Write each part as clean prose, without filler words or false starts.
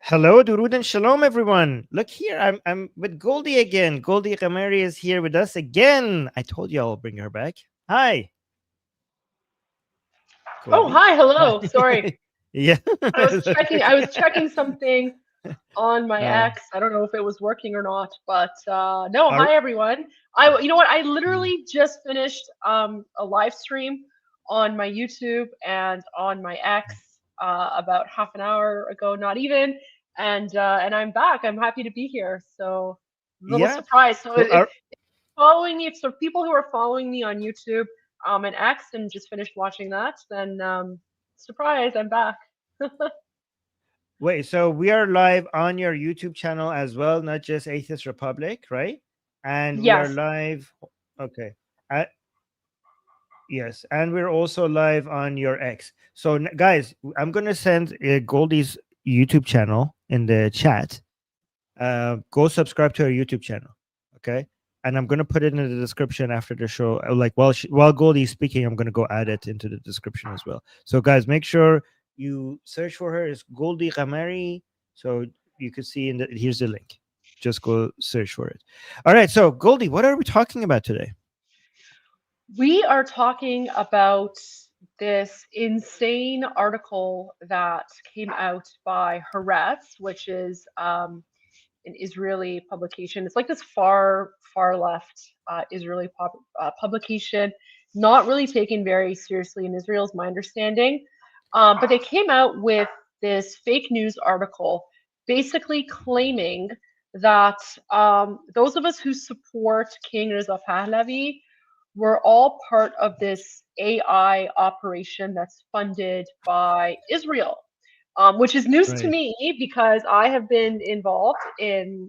Hello, Durud and Shalom, everyone. Look here, I'm with Goldie again. Goldie Ghamari is here with us again. I told you I'll bring her back. Hi, Oh, Goldie. hi, Hi. hello. Sorry. Yeah. I was checking something on my uh, X. I don't know if it was working or not, but no, are, hi everyone. You know what? I mm, literally just finished a live stream on my YouTube and on my X about half an hour ago, not even. And I'm back. I'm happy to be here. So a little yeah. surprised. So So if following me, if so people who are following me on YouTube and X and just finished watching that, then surprise, I'm back. wait, so we are live on your YouTube channel as well, not just Atheist Republic, right? And we are Yes. live. Okay. Uh, yes, and we're also live on your X. So, guys, I'm gonna send Goldie's YouTube channel in the chat. Go subscribe to our YouTube channel, okay? And I'm gonna put it in the description after the show. Like while Goldie's speaking, I'm gonna go add it into the description as well. So, guys, make sure you search for her. It's Goldie Ghamari. So you can see here's the link. Just go search for it. All right. So, Goldie, what are we talking about today? We are talking about this insane article that came out by Haaretz, which is an Israeli publication. It's like this far left Israeli publication, not really taken very seriously in Israel, is my understanding. But they came out with this fake news article, basically claiming that those of us who support King Reza Pahlavi were all part of this AI operation that's funded by Israel, which is news to Right. me because I have been involved in,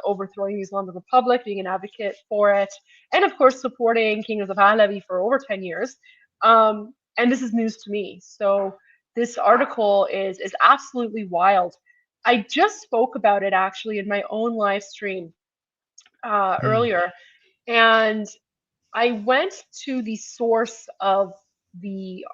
overthrowing the Islamic Republic, being an advocate for it, and of course supporting King of Pahlavi for over 10 years. And this is news to me. So this article is absolutely wild. I just spoke about it actually in my own live stream Hmm. earlier, and I went to the source of the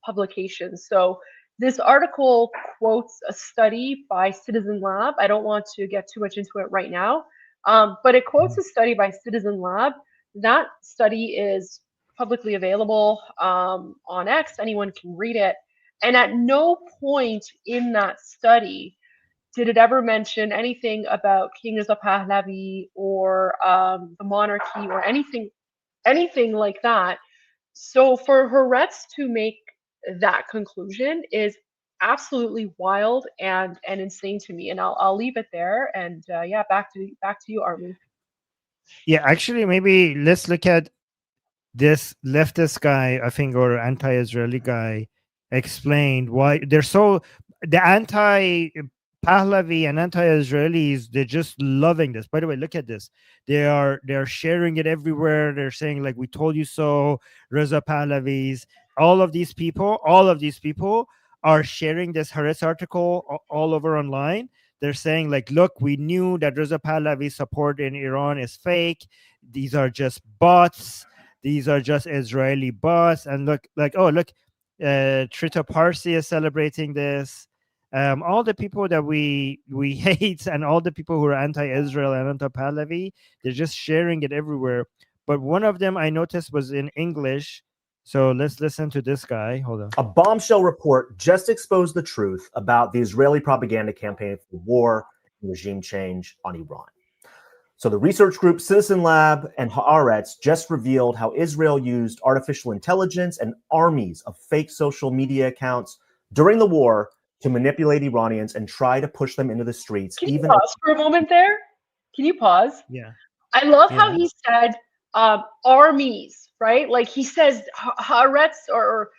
publication. So this article quotes a study by Citizen Lab. I don't want to get too much into it right now, but it quotes a study by Citizen Lab. That study is publicly available on X. Anyone can read it. And at no point in that study did it ever mention anything about King Reza Pahlavi or the monarchy or anything like that. So for Haaretz to make that conclusion is absolutely wild and insane to me. And I'll leave it there. And yeah, back to you, Armin. Yeah, actually, maybe let's look at this leftist guy, I think, or anti-Israeli guy, explained why they're so the anti-Pahlavi and anti-Israelis. They're just loving this. By the way, look at this. They're sharing it everywhere. They're saying like, "We told you so." Reza Pahlavis. All of these people are sharing this Haaretz article all over online. They're saying like, "Look, we knew that Reza Pahlavi support in Iran is fake. These are just bots. These are just Israeli bots." And look, like, oh, look, Trita Parsi is celebrating this. All the people that we hate and all the people who are anti-Israel and anti-Pahlavi, they're just sharing it everywhere. But one of them I noticed was in English. So let's listen to this guy. Hold on. A bombshell report just exposed the truth about the Israeli propaganda campaign for war and regime change on Iran. So the research group Citizen Lab and Haaretz just revealed how Israel used artificial intelligence and armies of fake social media accounts during the war to manipulate Iranians and try to push them into the streets, Can you even pause for a moment there? Can you pause? Yeah, I love how yeah, he said armies, right? Like he says Haaretz or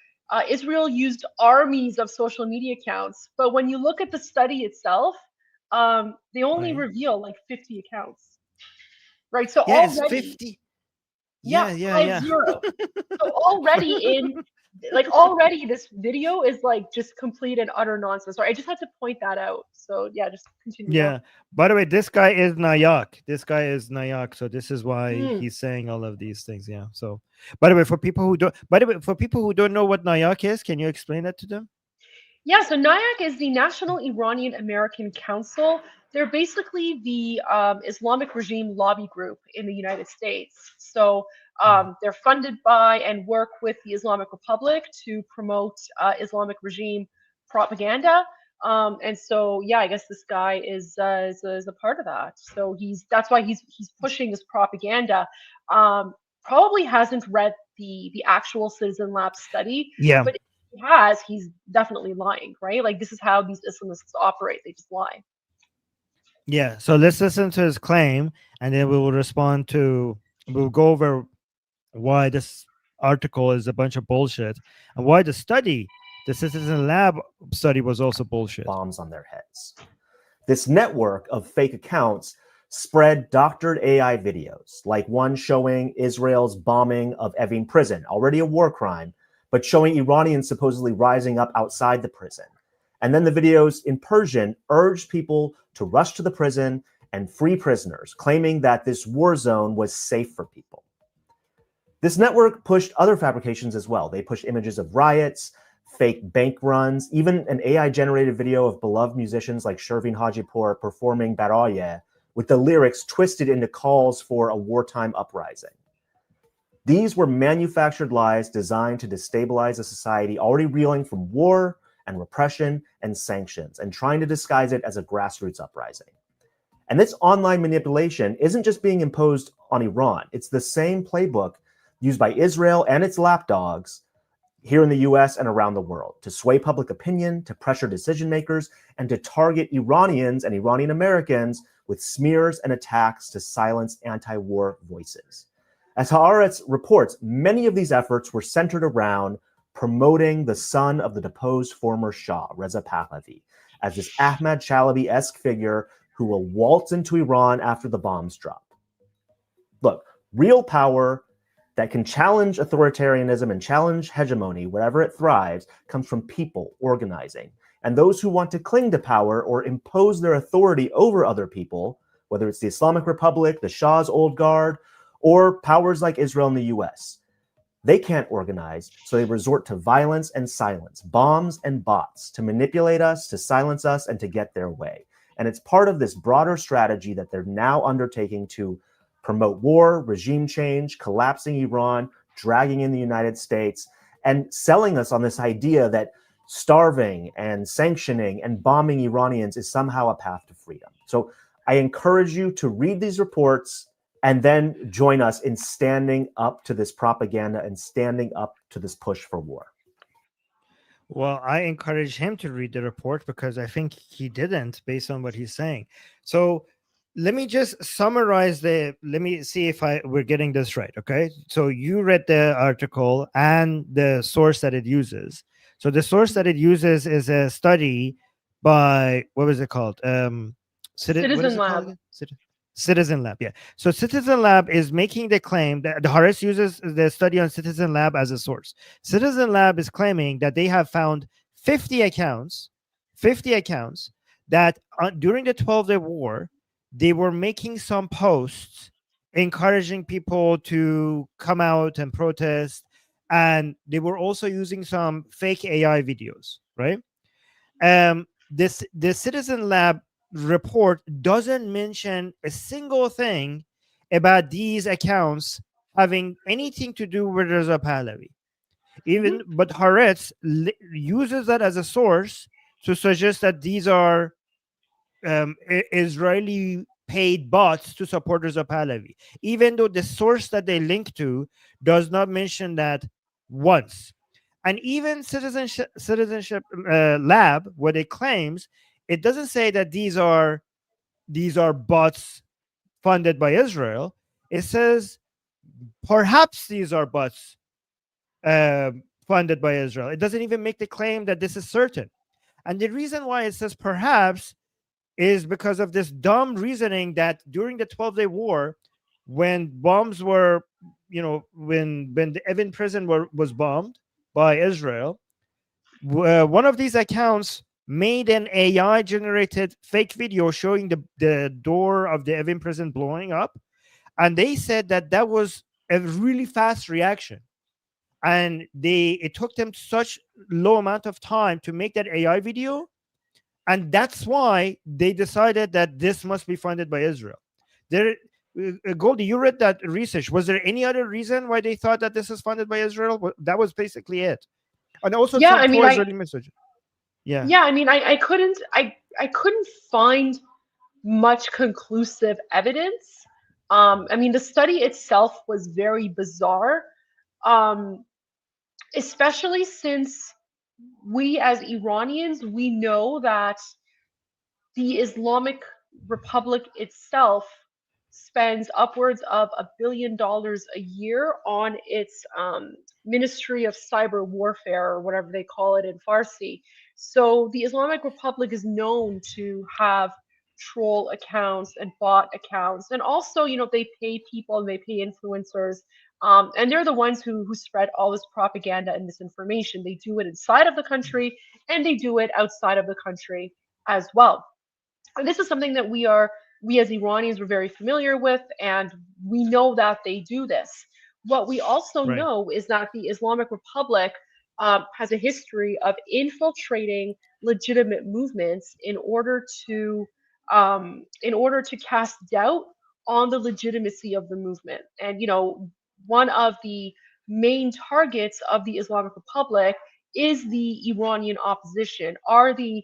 Israel used armies of social media accounts, but when you look at the study itself, they only right. reveal like 50 accounts, right? So Yeah, it's already, 50. yeah, Yeah, yeah, 50. yeah. So already this video is like just complete and utter nonsense. Sorry, I just had to point that out. So yeah, just continue now. Yeah. By the way, this guy is Nayak. This guy is Nayak. So this is why Hmm. he's saying all of these things. Yeah. So, by the way, for people who don't know what Nayak is, can you explain that to them? Yeah, so NIAC is the National Iranian American Council. They're basically the Islamic regime lobby group in the United States. So they're funded by and work with the Islamic Republic to promote Islamic regime propaganda. And so, yeah, I guess this guy is a part of that. So that's why he's pushing this propaganda. Probably hasn't read the actual Citizen Lab study, Yeah. but has, he's definitely lying, right? Like this is how these Islamists operate. They just lie. Yeah. So let's listen to his claim, and then we will respond to. We'll go over why this article is a bunch of bullshit, and why the study, the Citizen Lab study, was also bullshit. Bombs on their heads. This network of fake accounts spread doctored AI videos, like one showing Israel's bombing of Evin prison, already a war crime, but showing Iranians supposedly rising up outside the prison. And then the videos in Persian urged people to rush to the prison and free prisoners, claiming that this war zone was safe for people. This network pushed other fabrications as well. They pushed images of riots, fake bank runs, even an AI-generated video of beloved musicians like Shervin Hajipour performing Baraye, with the lyrics twisted into calls for a wartime uprising. These were manufactured lies designed to destabilize a society already reeling from war and repression and sanctions, and trying to disguise it as a grassroots uprising. And this online manipulation isn't just being imposed on Iran. It's the same playbook used by Israel and its lapdogs here in the US and around the world to sway public opinion, to pressure decision makers, and to target Iranians and Iranian Americans with smears and attacks to silence anti-war voices. As Haaretz reports, many of these efforts were centered around promoting the son of the deposed former Shah, Reza Pahlavi, as this Ahmad Chalabi-esque figure who will waltz into Iran after the bombs drop. Look, real power that can challenge authoritarianism and challenge hegemony, wherever it thrives, comes from people organizing. And those who want to cling to power or impose their authority over other people, whether it's the Islamic Republic, the Shah's old guard, or powers like Israel and the US, they can't organize, so they resort to violence and silence, bombs and bots, to manipulate us, to silence us, and to get their way. And it's part of this broader strategy that they're now undertaking to promote war, regime change, collapsing Iran, dragging in the United States, and selling us on this idea that starving and sanctioning and bombing Iranians is somehow a path to freedom. So I encourage you to read these reports and then join us in standing up to this propaganda and standing up to this push for war. Well, I encourage him to read the report because I think he didn't based on what he's saying. So let me just summarize let me see if we're getting this right. Okay. So you read the article and the source that it uses. So the source that it uses is a study by, what was it called? Citizen Lab. Citizen Lab, yeah. So Citizen Lab is making the claim that the Haaretz uses the study on Citizen Lab as a source. Citizen Lab is claiming that they have found 50 accounts that during the 12-day war, they were making some posts encouraging people to come out and protest, and they were also using some fake AI videos, right? The Citizen Lab report doesn't mention a single thing about these accounts having anything to do with Reza Pahlavi. But Haaretz uses that as a source to suggest that these are Israeli paid bots to support Reza Pahlavi, even though the source that they link to does not mention that once. And even citizenship lab, what it claims, it doesn't say that these are bots funded by Israel. It says perhaps these are bots funded by Israel. It doesn't even make the claim that this is certain. And the reason why it says perhaps is because of this dumb reasoning that during the 12-day war, when bombs were, when the Evin prison was bombed by Israel, one of these accounts made an AI generated fake video showing the door of the Evin prison blowing up. And they said that was a really fast reaction. and it took them such low amount of time to make that AI video, and that's why they decided that this must be funded by Israel. There, Goldie, you read that research. Was there any other reason why they thought that this is funded by Israel? That was basically it, and also Yeah, some I mean, pro-Israeli message. Yeah, yeah, I mean, I couldn't find much conclusive evidence. I mean, the study itself was very bizarre, um, especially since we as Iranians, we know that the Islamic Republic itself spends upwards of $1 billion a year on its Ministry of Cyber Warfare, or whatever they call it in Farsi. So the Islamic Republic is known to have troll accounts and bot accounts, and also, they pay people and they pay influencers. And they're the ones who spread all this propaganda and misinformation. They do it inside of the country and they do it outside of the country as well. And this is something that we as Iranians were very familiar with, and we know that they do this. What we also right, know is that the Islamic Republic has a history of infiltrating legitimate movements in order to cast doubt on the legitimacy of the movement. And one of the main targets of the Islamic Republic is the Iranian opposition, are the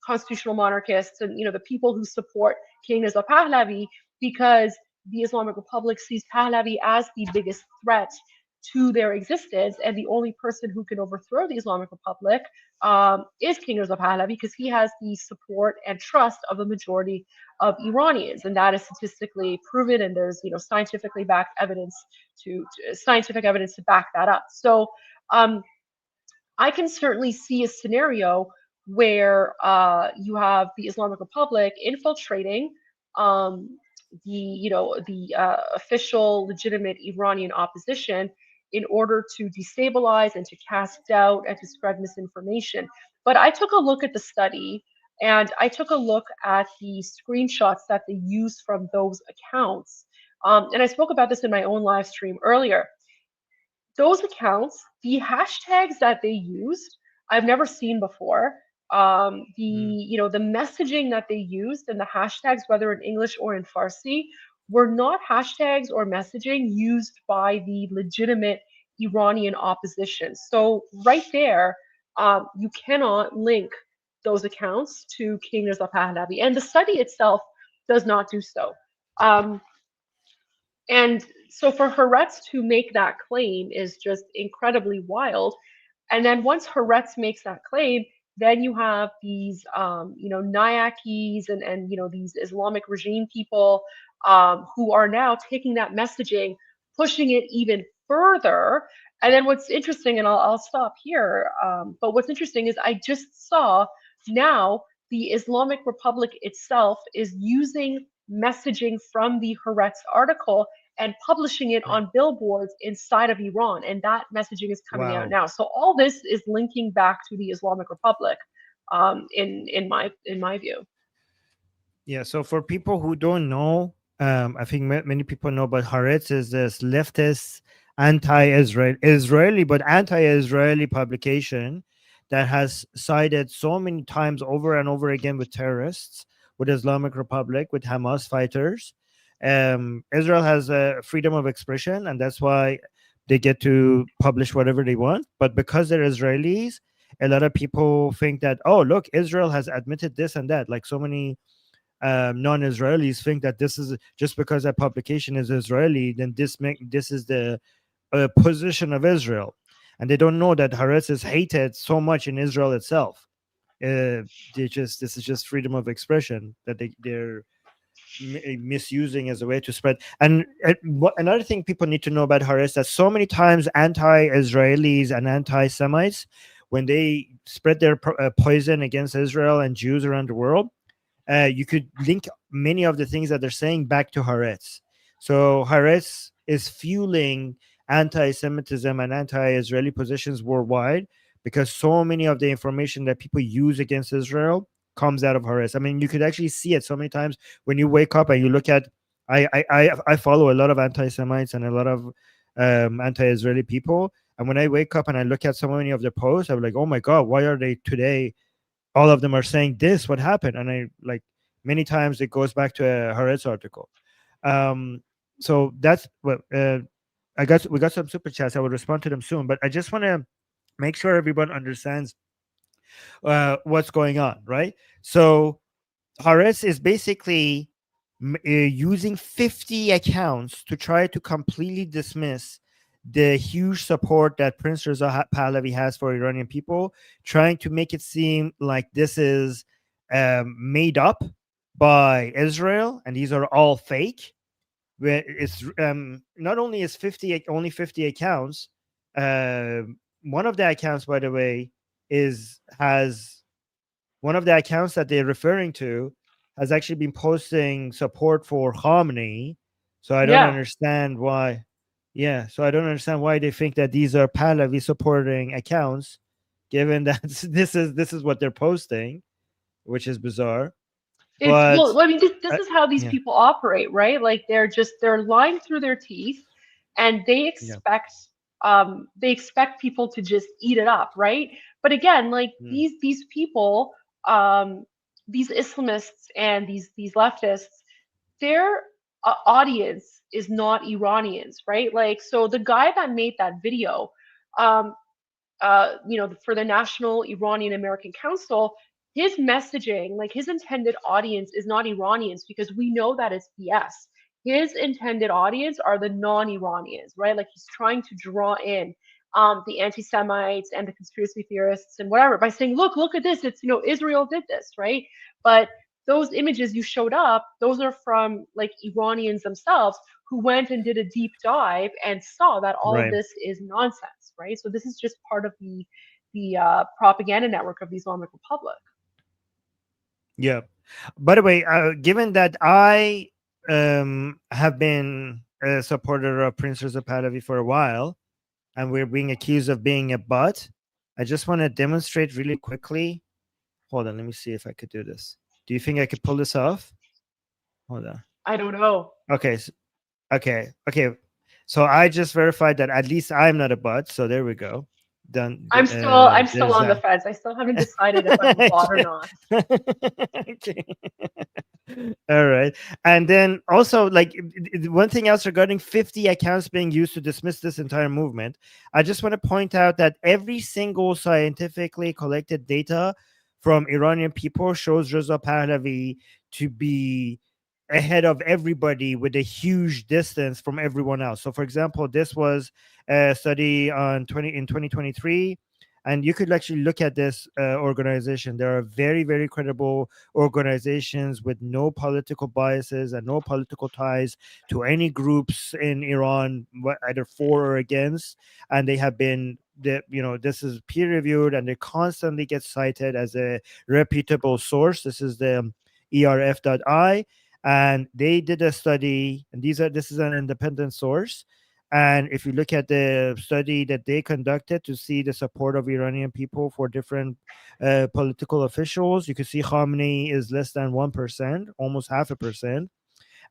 constitutional monarchists, and the people who support King Reza Pahlavi, because the Islamic Republic sees Pahlavi as the biggest threat to their existence, and the only person who can overthrow the Islamic Republic is King Reza Pahlavi, because he has the support and trust of the majority of Iranians, and that is statistically proven, and there's scientifically backed evidence scientific evidence to back that up. So I can certainly see a scenario where you have the Islamic Republic infiltrating the official, legitimate Iranian opposition in order to destabilize and to cast doubt and to spread misinformation. But I took a look at the study and I took a look at the screenshots that they use from those accounts. And I spoke about this in my own live stream earlier. Those accounts, the hashtags that they used, I've never seen before. The messaging that they used and the hashtags, whether in English or in Farsi, were not hashtags or messaging used by the legitimate Iranian opposition. So right there, you cannot link those accounts to King Reza Pahlavi, and the study itself does not do so. Um, and so for Haaretz to make that claim is just incredibly wild. And then once Haaretz makes that claim, then you have these, Nayakis and these Islamic regime people who are now taking that messaging, pushing it even further. And then what's interesting, and I'll stop here, but what's interesting is I just saw now the Islamic Republic itself is using messaging from the Haaretz article and publishing it right. on billboards inside of Iran. And that messaging is coming out Wow. now. So all this is linking back to the Islamic Republic, in my view. Yeah. So for people who don't know, I think many people know, but Haaretz is this leftist, Israeli, but anti-Israeli publication that has sided so many times over and over again with terrorists, with Islamic Republic, with Hamas fighters. Israel has a freedom of expression, and that's why they get to publish whatever they want. But because they're Israelis, a lot of people think that, oh, look, Israel has admitted this and that. Like so many non-Israelis think that this is just because a publication is Israeli, then this is the position of Israel, and they don't know that Haaretz is hated so much in Israel itself. This is just freedom of expression that they're misusing as a way to spread. And another thing people need to know about Haaretz, that so many times anti-Israelis and anti-Semites, when they spread their poison against Israel and Jews around the world, you could link many of the things that they're saying back to Haaretz. So Haaretz is fueling anti-Semitism and anti-Israeli positions worldwide, because so many of the information that people use against Israel comes out of Haaretz. I mean, you could actually see it so many times when you wake up and you look at. I follow a lot of anti-Semites and a lot of anti-Israeli people, And when I wake up and I look at so many of the posts, I'm like, oh my god, why are they today? All of them are saying this. What happened? And I like many times it goes back to a Haaretz article. So that's what we got some super chats. I will respond to them soon, but I just want to make sure everyone understands what's going on, right? So Haaretz is basically using 50 accounts to try to completely dismiss the huge support that Prince Reza Pahlavi has for Iranian people, trying to make it seem like this is made up by Israel and these are all fake. Where it's not only is 50 accounts. One of the accounts, by the way, has one of the accounts that they're referring to has actually been posting support for Khamenei. So I don't Yeah. understand why. Yeah, so I don't understand why they think that these are Pahlavi supporting accounts, given that this is what they're posting, which is bizarre. It's But well, I mean, this uh, is how these yeah, people operate, right? Like they're lying through their teeth, and yeah, they expect people to just eat it up, right? But again, like mm, these people, um, these Islamists and these leftists, their audience is not Iranians, right? Like, so the guy that made that video, um, for the National Iranian American Council, his messaging, like his intended audience is not Iranians because we know that it's BS. His intended audience are the non-Iranians, right? Like he's trying to draw in the anti-Semites and the conspiracy theorists and whatever by saying, look at this. It's, Israel did this, right? But those images you showed up, those are from like Iranians themselves who went and did a deep dive and saw that all of right. this is nonsense, right? So this is just part of the propaganda network of the Islamic Republic. Yeah. By the way, given that I have been a supporter of Prince Reza Pahlavi for a while, and we're being accused of being a bot, I just want to demonstrate really quickly. Hold on, let me see if I could do this. Do you think I could pull this off? Hold on. I don't know. Okay. Okay. So I just verified that at least I'm not a bot. So there we go. Done. I'm still There's on the that. fence. I still haven't decided if I'm a bot or not. Okay. All right. And then also, like, one thing else regarding 50 accounts being used to dismiss this entire movement, I just want to point out that every single scientifically collected data from Iranian people shows Reza Pahlavi to be ahead of everybody with a huge distance from everyone else. So, for example, this was a study in 2023, and you could actually look at this organization. There are very, very credible organizations with no political biases and no political ties to any groups in Iran, either for or against. And they have been, this is peer reviewed, and they constantly get cited as a reputable source. This is the ERF.I, and they did a study, and this is an independent source. And if you look at the study that they conducted to see the support of Iranian people for different political officials, you can see Khamenei is less than 1%, almost half a percent,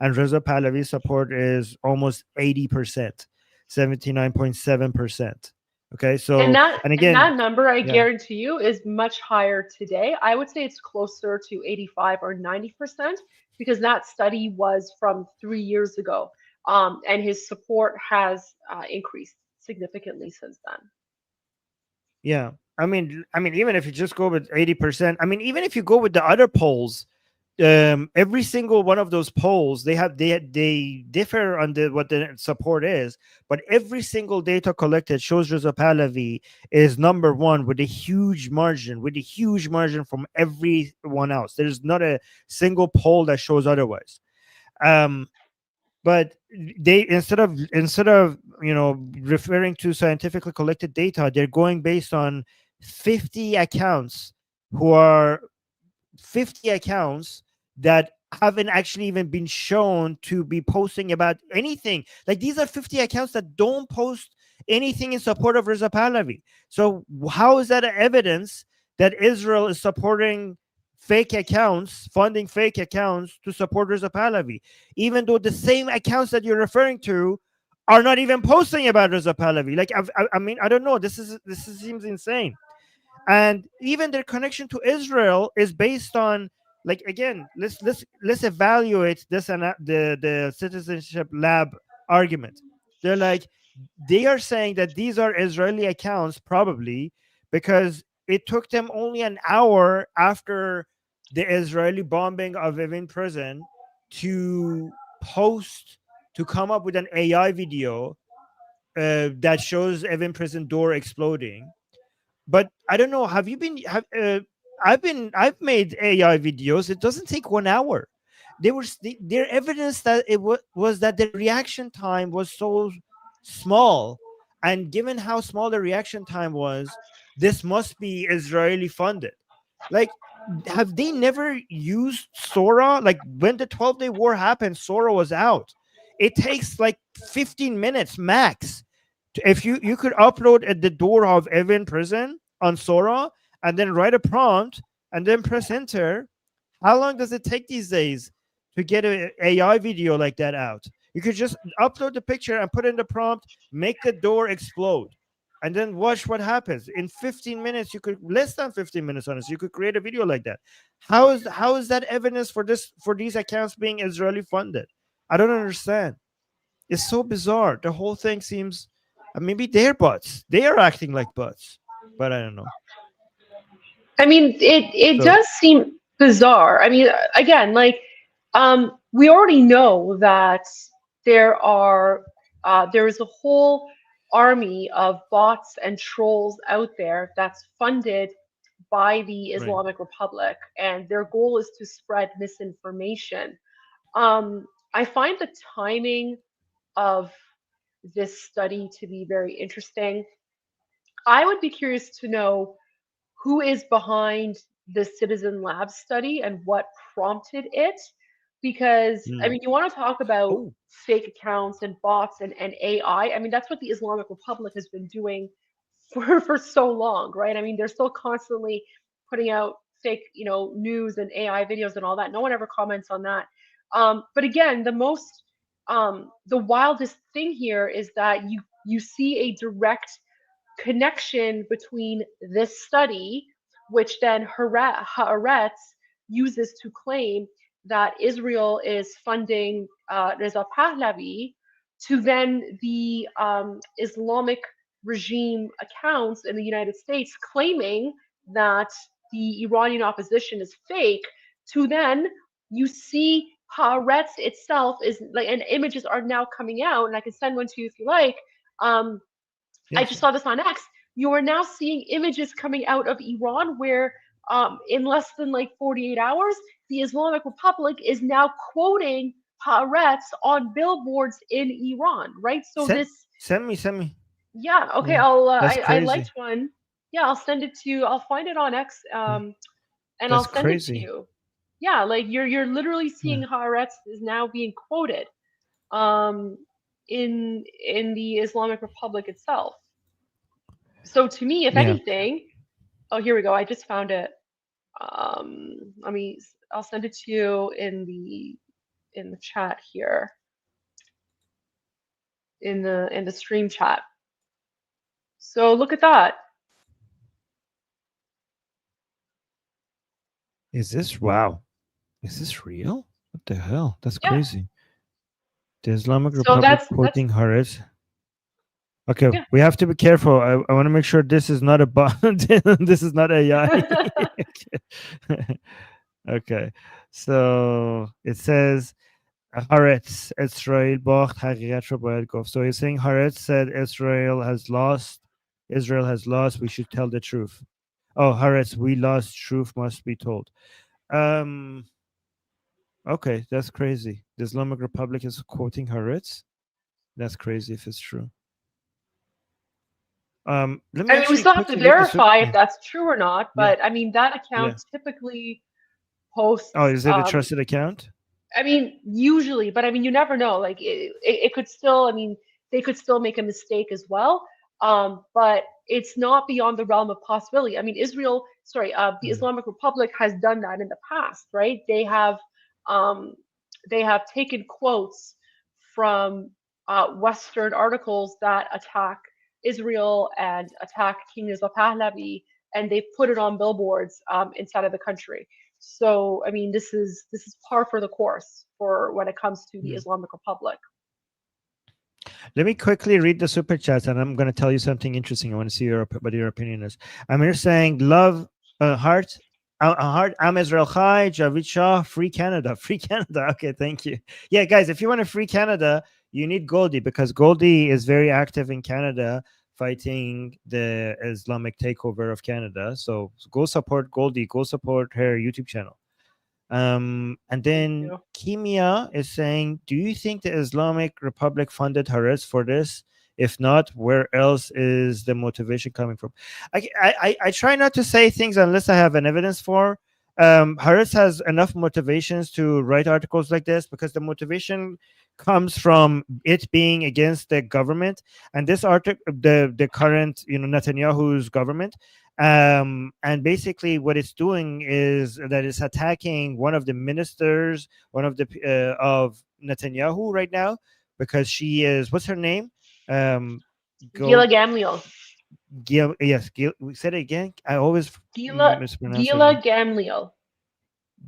and Reza Pahlavi's support is almost 80%, 79.7%. Okay, And so, that and and again, that number, I yeah, guarantee you, is much higher today. I would say it's closer to 85 or 90% because that study was from 3 years ago. And his support has increased significantly since then. yeah. I mean, even if you just go with 80%, I mean, even if you go with the other polls, every single one of those polls they differ on what the support is, but every single data collected shows Reza Pahlavi is number one with a huge margin from everyone else. There's not a single poll that shows otherwise. um but they, instead of referring to scientifically collected data, they're going based on 50 accounts who are 50 accounts that haven't actually even been shown to be posting about anything. Like, these are 50 accounts that don't post anything in support of Reza Pahlavi. So how is that evidence that Israel is supporting fake accounts, funding fake accounts to support Reza Pahlavi, even though the same accounts that you're referring to are not even posting about Reza Pahlavi. Like, I mean, I don't know. Seems insane. And even their connection to Israel is based on, like, again, let's evaluate this and the citizenship lab argument. They're like, they are saying that these are Israeli accounts probably because it took them only an hour after the Israeli bombing of Evin prison to post, to come up with an AI video that shows Evin prison door exploding. But I don't know. Have you been? I've made AI videos. It doesn't take 1 hour. Their evidence that was that the reaction time was so small, and given how small the reaction time was, this must be Israeli funded. Like, have they never used Sora? Like, when the 12-day war happened, Sora was out. It takes like 15 minutes max. If you could upload at the door of Evin prison on Sora and then write a prompt and then press enter, how long does it take these days to get an AI video like that out? You could just upload the picture and put in the prompt, make the door explode, and then watch what happens. In 15 minutes, you could, less than 15 minutes, honestly, you could create a video like that. How is that evidence for these accounts being Israeli funded? I don't understand. It's so bizarre. The whole thing seems, maybe they're bots. They are acting like bots, but I don't know. I mean, it So does seem bizarre. I mean, again, like, we already know that there is a whole army of bots and trolls out there that's funded by the right. Islamic Republic, and their goal is to spread misinformation. I find the timing of this study to be very interesting. I would be curious to know who is behind the Citizen Lab study and what prompted it. Because, I Mm. mean, you want to talk about Oh, fake accounts and bots and AI. I mean, that's what the Islamic Republic has been doing for so long, right? I mean, they're still constantly putting out fake, news and AI videos and all that. No one ever comments on that. But again, the wildest thing here is that you see a direct connection between this study, which then Haaretz uses to claim that Israel is funding Reza Pahlavi, to then the Islamic regime accounts in the United States claiming that the Iranian opposition is fake, to then you see Haaretz itself is like, and images are now coming out, and I can send one to you if you like. Um, I yes. just saw this on X. You are now seeing images coming out of Iran where, in less than like 48 hours, the Islamic Republic is now quoting Haaretz on billboards in Iran, right? So Send, this, send me. yeah, okay, Yeah, that's I liked crazy. one. Yeah, I'll send it to you. I'll find it on X, Yeah, and I'll that's send it to crazy. you. Yeah, like you're literally Yeah. seeing Haaretz is now being quoted, um, in the Islamic Republic itself. So to me, if Yeah. anything, oh, here we go. I just found it. Let me. I'll send it to you in the chat here, in the stream chat. So look at that. Is this, wow? Is this real? What the hell? That's Yeah. crazy. The Islamic So Republic that's quoting Haaretz. Okay, yeah. we have to be careful. I want to make sure this is not a bot. This is not AI. Okay, so it says Haaretz Israel باخت حقیقت رو باید گفت. So he's saying Haaretz said Israel has lost. Israel has lost. We should tell the truth. Oh, Haaretz, we lost. Truth must be told. Um. Okay, that's crazy. The Islamic Republic is quoting Haaretz. That's crazy if it's true. Let me I mean, we actually still have to quickly look this up. verify if Yeah, that's true or not. yeah, But I mean, that account yeah. typically Oh, posts. is it a trusted account? I mean, usually, but I mean, you never know. Like it could still. I mean, they could still make a mistake as well. But it's not beyond the realm of possibility. I mean, the Mm. Islamic Republic has done that in the past, right? Um, they have taken quotes from Western articles that attack Israel and attack King Reza Pahlavi, and they've put it on billboards inside of the country. So I mean, this is par for the course for when it comes to the Hmm. Islamic Republic. Let me quickly read the super chats, and I'm going to tell you something interesting. I want to see what your opinion is. I'm here saying, love, heart, heart. I'm Israel Chai, Javid Shah, free Canada, free Canada. Okay, thank you. Yeah, guys, if you want to free Canada, you need Goldie, because Goldie is very active in Canada fighting the Islamic takeover of Canada. So go support Goldie. Go support her YouTube channel. And Thank then you. Kimia is saying, do you think the Islamic Republic funded Haaretz for this? If not, where else is the motivation coming from? I try not to say things unless I have an evidence for. Haaretz has enough motivations to write articles like this, because the motivation comes from it being against the government, and this article, the current, Netanyahu's government. And basically what it's doing is that it's attacking one of the ministers, one of the of Netanyahu right now, because she is, what's her name? um Gila Go Gamliel. Gil, yes, Gil, we said it again. I always Gila mispronounce her Gila name. Gamliel.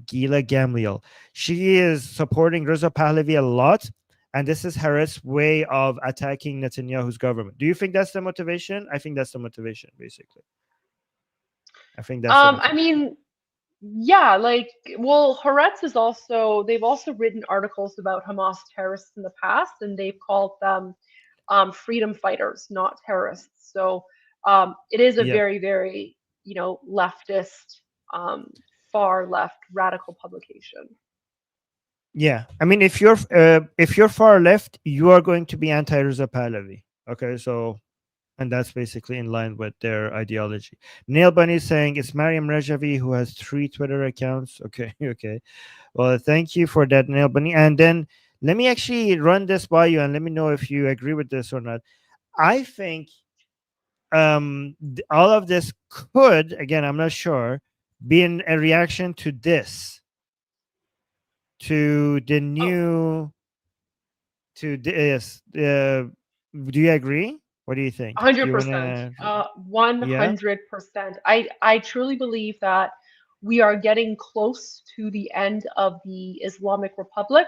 Gila Gamliel. She is supporting Reza Pahlavi a lot, and this is Harris' way of attacking Netanyahu's government. Do you think that's the motivation? I think that's the motivation, basically. I think that's the I motivation. mean, yeah, like, well, Haaretz is also, they've also written articles about Hamas terrorists in the past, and they've called them freedom fighters, not terrorists. So it is a Yeah. very, very, leftist, um, far left radical publication. Yeah, I mean, if you're far left, you are going to be anti Reza Pahlavi. Okay, so, and that's basically in line with their ideology. Nail Bunny is saying it's Mariam Rajavi who has 3 Twitter accounts. Okay, okay. Well, thank you for that, Nail Bunny. And then let me actually run this by you and let me know if you agree with this or not. I think all of this could, again, I'm not sure, be a reaction to this, to the Oh, new to this. Do you agree? What do you think? Do you want 100%. to? Yeah. 100%. I truly believe that we are getting close to the end of the Islamic Republic.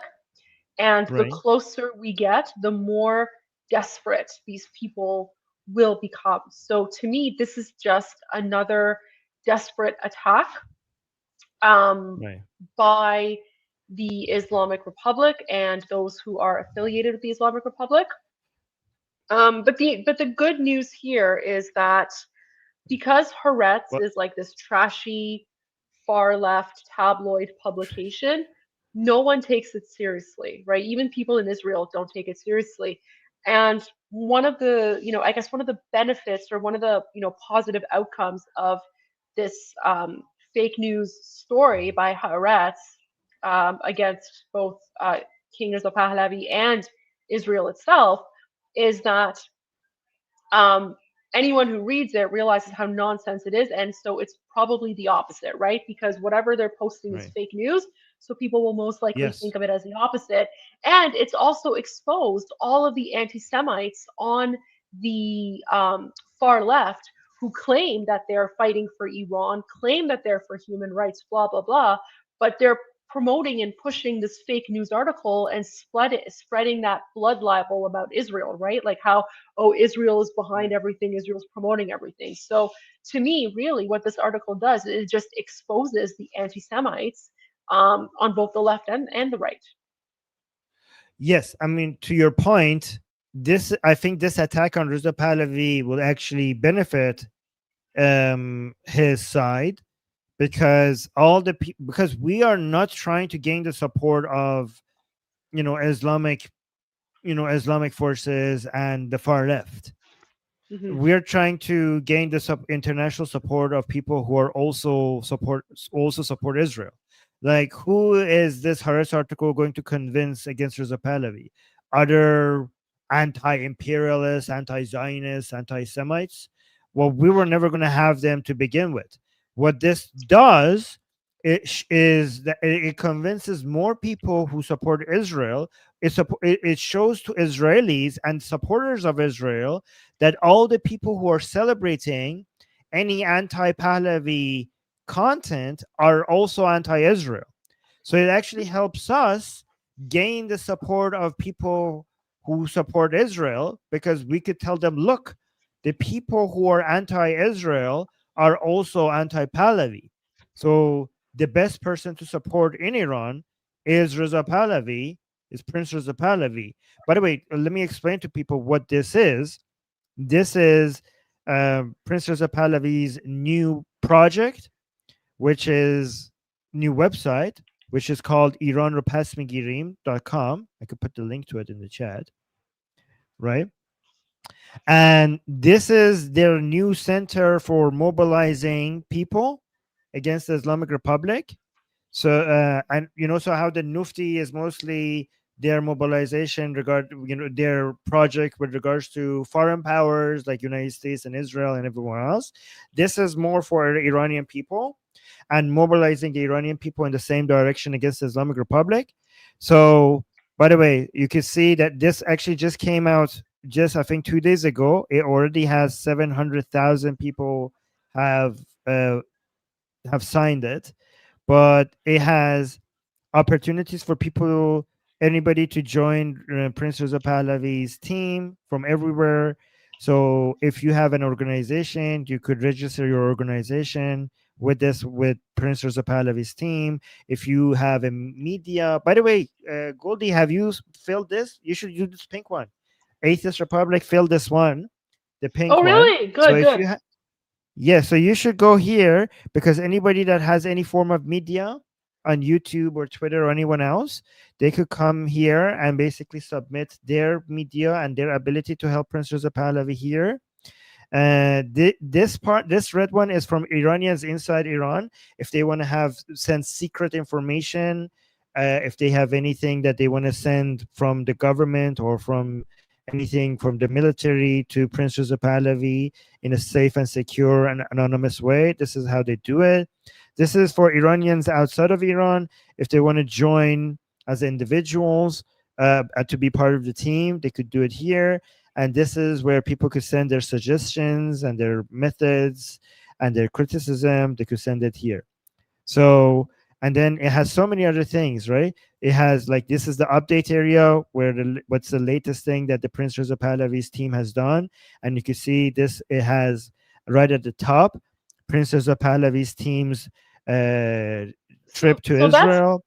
And the Right. closer we get, the more desperate these people will become. So to me, this is just another desperate attack um, Right. by the Islamic Republic and those who are affiliated with the Islamic Republic. But the good news here is that because Haaretz What? is like this trashy far left tabloid publication, no one takes it seriously, right? Even people in Israel don't take it seriously. And one of the, I guess one of the benefits or one of the, positive outcomes of this fake news story by Haaretz against both King Reza Pahlavi and Israel itself is that um, anyone who reads it realizes how nonsense it is. And so it's probably the opposite, right? Because whatever they're posting is Right. fake news. So people will most likely Yes. think of it as the opposite. And it's also exposed all of the anti Semites on the far left who claim that they're fighting for Iran, claim that they're for human rights, blah, blah, blah. But they're promoting and pushing this fake news article and spreading that blood libel about Israel, right? Like how, oh, Israel is behind Right. everything, Israel's promoting everything. So to me, really, what this article does is it just exposes the anti-Semites on both the left and the right. Yes. I mean, to your point, this, I think this attack on Reza Pahlavi will actually benefit his side, because because we are not trying to gain the support of, Islamic, Islamic forces and the far left. Mm-hmm. We're trying to gain the international support of people who are also support Israel. Like, who is this Haaretz article going to convince against Reza Pahlavi? Other anti-imperialists, anti-Zionists, anti-Semites? Well, we were never going to have them to begin with. What this does is that it convinces more people who support Israel. It shows to Israelis and supporters of Israel that all the people who are celebrating any anti-Pahlavi content are also anti-Israel. So it actually helps us gain the support of people who support Israel, because we could tell them, look, the people who are anti-Israel are also anti-Pahlavi. So the best person to support in Iran is Reza Pahlavi, is Prince Reza Pahlavi. By the way, let me explain to people what this is. This is Prince Reza Pahlavi's new project, which is new website, which is called iranropasmigirim.com. I could put the link to it in the chat, right? And this is their new center for mobilizing people against the Islamic Republic. So, and so how the Nufti is mostly their mobilization their project with regards to foreign powers like United States and Israel and everyone else. This is more for Iranian people and mobilizing the Iranian people in the same direction against the Islamic Republic. So, by the way, you can see that this actually just came out just, I think, 2 days ago. It already has 700,000 people have signed it, but it has opportunities for people, anybody to join Prince Reza Pahlavi's team from everywhere. So if you have an organization, you could register your organization with Prince Reza Pahlavi's team. If you have a media, by the way, Goldie, have you filled this? You should use this pink one. Atheist Republic, fill this one, the pink Oh, one. really? So Good, if good. you yeah, so you should go here, because anybody that has any form of media on YouTube or Twitter or anyone else, they could come here and basically submit their media and their ability to help Prince Reza Pahlavi here. This red one is from Iranians inside Iran. If they want to send secret information, if they have anything that they want to send from the government or from anything from the military to Prince Reza Pahlavi in a safe and secure and anonymous way, this is how they do it. This is for Iranians outside of Iran. If they want to join as individuals to be part of the team, they could do it here. And this is where people could send their suggestions and their methods and their criticism. They could send it here. So, and then it has so many other things, right? It has, like, this is the update area where what's the latest thing that the Prince Reza Pahlavi's team has done. And you can see this, it has right at the top, Prince Reza Pahlavi's team's trip to So Israel.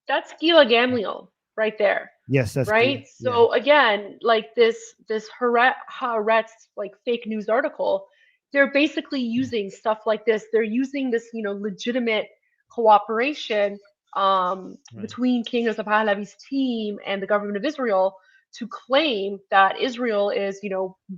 that's Gila Gamliel right there. Yes, that's right. Gila, So again, like this Haaretz like fake news article, they're basically using stuff like this. They're using this, legitimate cooperation between King Reza Pahlavi's team and the government of Israel to claim that Israel is,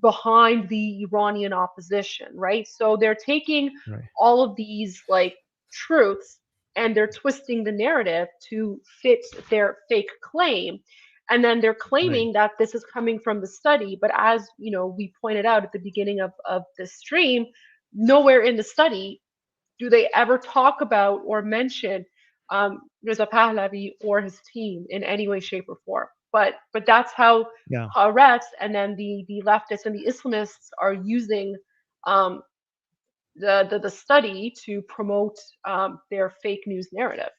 behind the Iranian opposition, right? So they're taking Right. all of these like truths and they're twisting the narrative to fit their fake claim. And then they're claiming that this is coming from the study. But as we pointed out at the beginning of this stream, nowhere in the study do they ever talk about or mention Reza Pahlavi or his team in any way, shape, or form. But that's how Haaretz and then the leftists and the Islamists are using the study to promote their fake news narrative.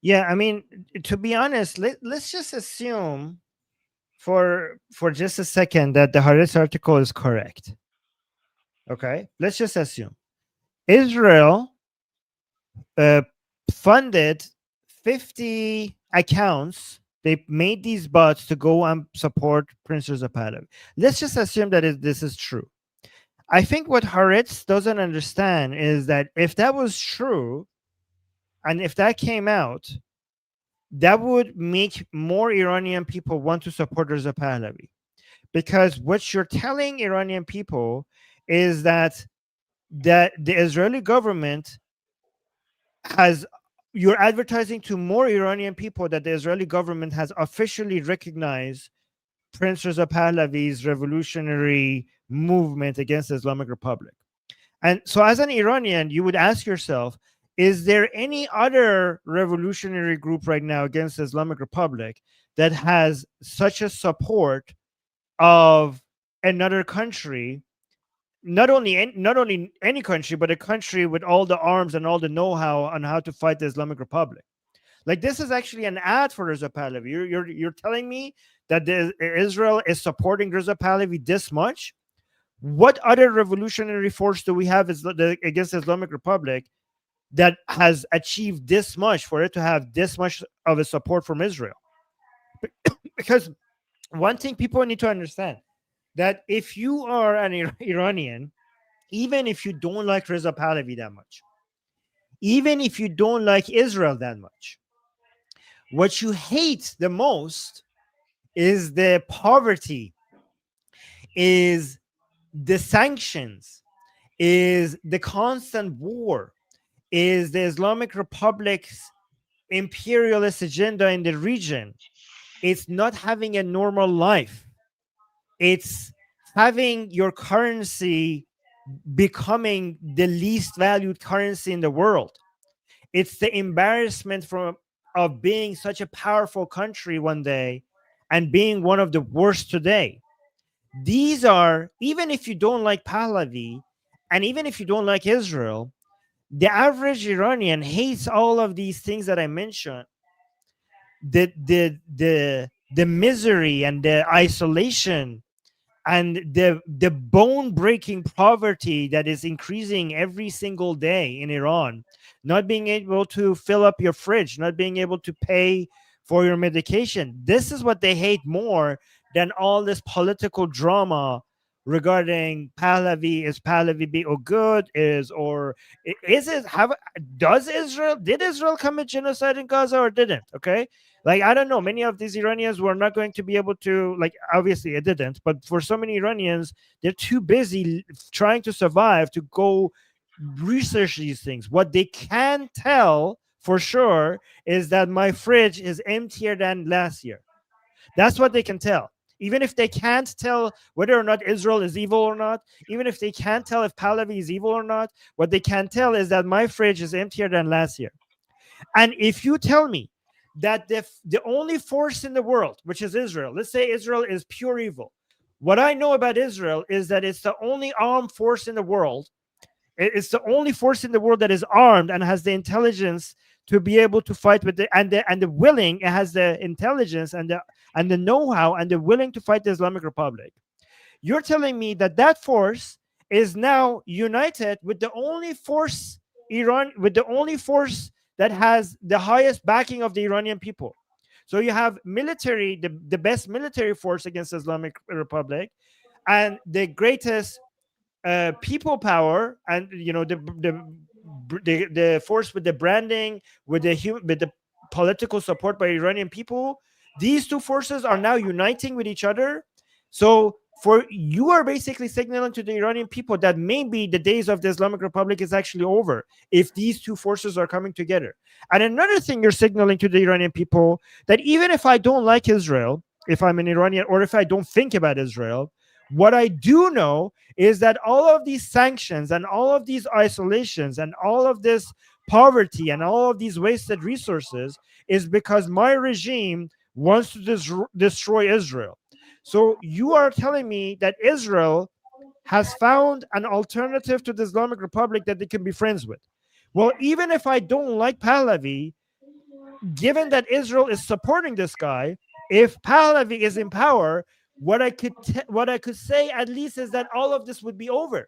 Yeah, I mean, to be honest, let's just assume for just a second that the Haaretz article is correct. Okay, let's just assume Israel funded 50 accounts. They made these bots to go and support Prince Reza Pahlavi. Let's just assume that this is true. I think what Haaretz doesn't understand is that if that was true, and if that came out, that would make more Iranian people want to support Reza Pahlavi. Because what you're telling Iranian people is that the Israeli government you're advertising to more Iranian people that the Israeli government has officially recognized Prince Reza Pahlavi's revolutionary movement against the Islamic Republic. And so as an Iranian, you would ask yourself, is there any other revolutionary group right now against the Islamic Republic that has such a support of another country, not only any country, but a country with all the arms and all the know-how on how to fight the Islamic Republic? Like, this is actually an ad for Reza Pahlavi. You're telling me that Israel is supporting Reza Pahlavi this much? What other revolutionary force do we have against the Islamic Republic that has achieved this much for it to have this much of a support from Israel? Because one thing people need to understand, that if you are an Iranian, even if you don't like Reza Pahlavi that much, even if you don't like Israel that much, what you hate the most is the poverty, is the sanctions, is the constant war, is the Islamic Republic's imperialist agenda in the region. It's not having a normal life. It's having your currency becoming the least valued currency in the world. It's the embarrassment of being such a powerful country one day and being one of the worst today. These are, even if you don't like Pahlavi, and even if you don't like Israel, the average Iranian hates all of these things that I mentioned. The misery and the isolation and the bone breaking poverty that is increasing every single day in Iran, not being able to fill up your fridge, not being able to pay for your medication. This is what they hate more than all this political drama regarding Pahlavi. Is Pahlavi be or good? Is it have did Israel commit genocide in Gaza or didn't? Okay. Like, I don't know. Many of these Iranians were not going to be able to, like, obviously it didn't, but for so many Iranians, they're too busy trying to survive to go research these things. What they can tell for sure is that my fridge is emptier than last year. That's what they can tell. Even if they can't tell whether or not Israel is evil or not, even if they can't tell if Pahlavi is evil or not, what they can tell is that my fridge is emptier than last year. And if you tell me that the only force in the world, which is Israel, let's say Israel is pure evil. What I know about Israel is that it's the only armed force in the world. It's the only force in the world that is armed and has the intelligence to be able to fight with the willing. It has the intelligence and the know-how and the willing to fight the Islamic Republic. You're telling me that that force is now united with the only force that has the highest backing of the Iranian people. So you have military, the best military force against the Islamic Republic, and the greatest people power, and the force with the branding, with the political support by Iranian people. These two forces are now uniting with each other. So you are basically signaling to the Iranian people that maybe the days of the Islamic Republic is actually over if these two forces are coming together. And another thing you're signaling to the Iranian people, that even if I don't like Israel, if I'm an Iranian, or if I don't think about Israel, what I do know is that all of these sanctions and all of these isolations and all of this poverty and all of these wasted resources is because my regime wants to destroy Israel. So you are telling me that Israel has found an alternative to the Islamic Republic that they can be friends with. Well, even if I don't like Pahlavi, given that Israel is supporting this guy, if Pahlavi is in power, what I could say at least is that all of this would be over.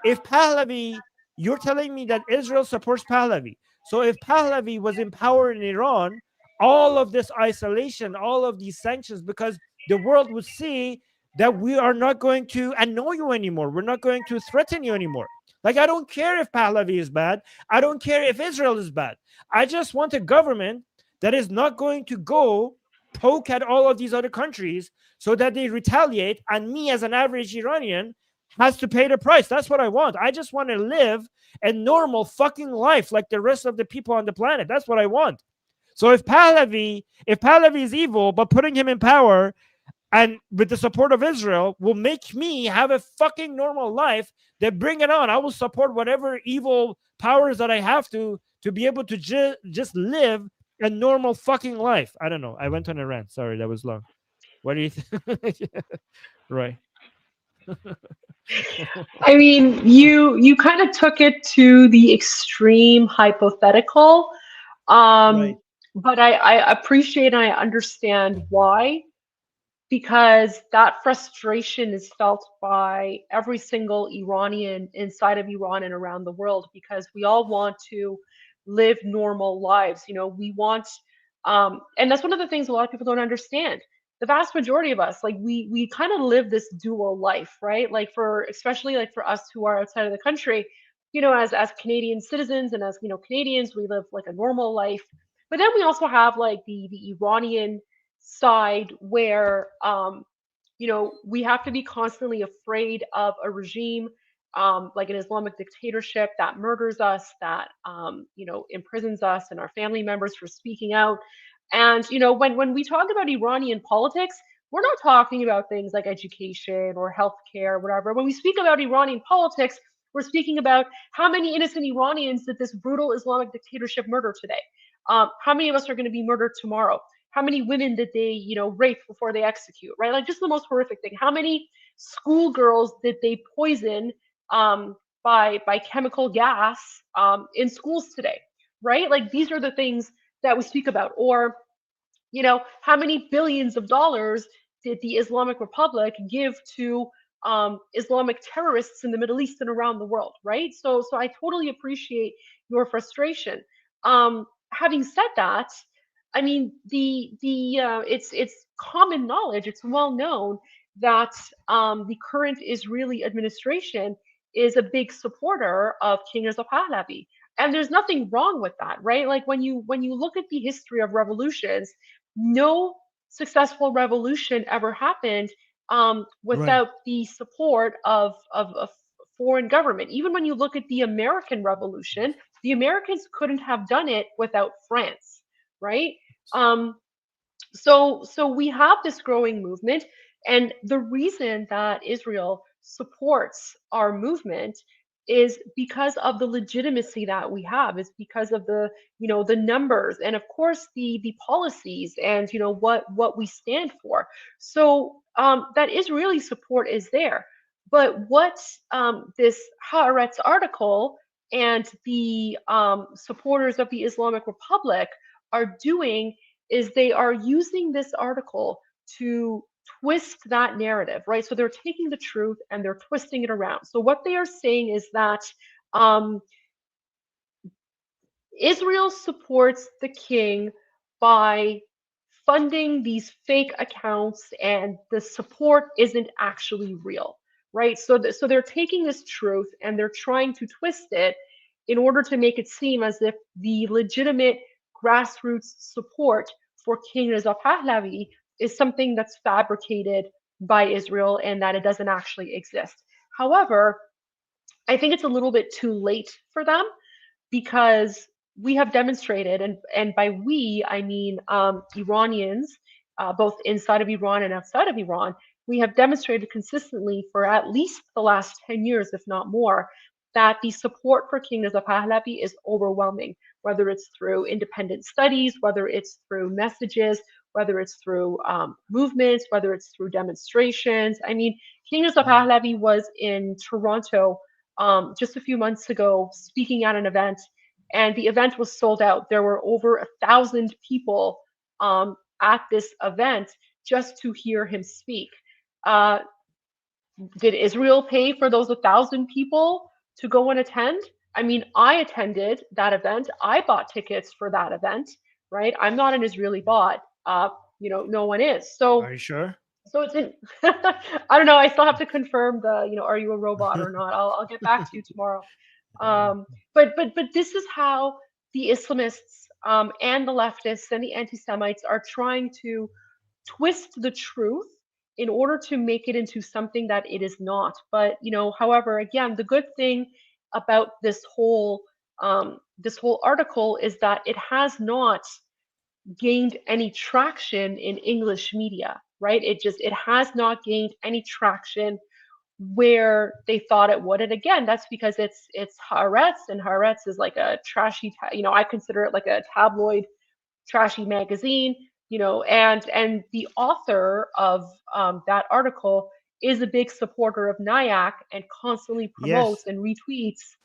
If Pahlavi, you're telling me that Israel supports Pahlavi. So if Pahlavi was in power in Iran, all of this isolation, all of these sanctions, because the world would see that we are not going to annoy you anymore. We're not going to threaten you anymore. Like, I don't care if Pahlavi is bad. I don't care if Israel is bad. I just want a government that is not going to go poke at all of these other countries so that they retaliate, and me as an average Iranian has to pay the price. That's what I want. I just want to live a normal fucking life like the rest of the people on the planet. That's what I want. So if Pahlavi is evil, but putting him in power and with the support of Israel will make me have a fucking normal life, then bring it on. I will support whatever evil powers that I have to be able to just live a normal fucking life. I don't know. I went on a rant. Sorry, that was long. What do you think? Right. I mean, you kind of took it to the extreme hypothetical, Right. but I appreciate and I understand why, because that frustration is felt by every single Iranian inside of Iran and around the world, because we all want to live normal lives. You know, we want, and that's one of the things a lot of people don't understand. The vast majority of us, like we kind of live this dual life, right? Like for especially like for us who are outside of the country, you know, as Canadian citizens and as Canadians, we live like a normal life. But then we also have like the Iranian side where we have to be constantly afraid of a regime like an Islamic dictatorship that murders us, that imprisons us and our family members for speaking out. And when we talk about Iranian politics, we're not talking about things like education or healthcare or whatever. When we speak about Iranian politics, we're speaking about how many innocent Iranians did this brutal Islamic dictatorship murder today? How many of us are going to be murdered tomorrow? How many women did they, rape before they execute, right? Like just the most horrific thing. How many schoolgirls did they poison by chemical gas in schools today, right? Like these are the things that we speak about. Or, how many billions of dollars did the Islamic Republic give to Islamic terrorists in the Middle East and around the world, right? So I totally appreciate your frustration. Having said that, I mean, it's common knowledge. It's well known that the current Israeli administration is a big supporter of King Reza Pahlavi, and there's nothing wrong with that, right? Like when you look at the history of revolutions, no successful revolution ever happened Right. without the support of a foreign government. Even when you look at the American Revolution, the Americans couldn't have done it without France, right? Um, so we have this growing movement, and the reason that Israel supports our movement is because of the legitimacy that we have, is because of the numbers, and of course the policies, and what we stand for. So that Israeli support is there. But what this Haaretz article and the supporters of the Islamic Republic are doing is they are using this article to twist that narrative, right? So they're taking the truth and they're twisting it around. So what they are saying is that um, Israel supports the king by funding these fake accounts, and the support isn't actually real, right? So they're taking this truth and they're trying to twist it in order to make it seem as if the legitimate grassroots support for King Reza Pahlavi is something that's fabricated by Israel and that it doesn't actually exist. However, I think it's a little bit too late for them, because we have demonstrated, and by we I mean Iranians, both inside of Iran and outside of Iran, we have demonstrated consistently for at least the last 10 years, if not more, that the support for King Reza Pahlavi is overwhelming, whether it's through independent studies, whether it's through messages, whether it's through movements, whether it's through demonstrations. I mean, King Reza Pahlavi was in Toronto just a few months ago speaking at an event, and the event was sold out. There were over 1,000 people at this event just to hear him speak. Uh, did Israel pay for those 1,000 people to go and attend? I mean, I attended that event. I bought tickets for that event, right? I'm not an Israeli bot. No one is. Are you sure? So it's in. I don't know. I still have to confirm are you a robot or not? I'll get back to you tomorrow. But this is how the Islamists and the leftists and the anti-Semites are trying to twist the truth in order to make it into something that it is not. But however, again, the good thing about this whole article is that it has not gained any traction in English media, right? It has not gained any traction where they thought it would. And again, that's because it's Haaretz, and Haaretz is like a trashy, I consider it like a tabloid, trashy magazine, and the author of that article is a big supporter of Nyack and constantly promotes Yes. and retweets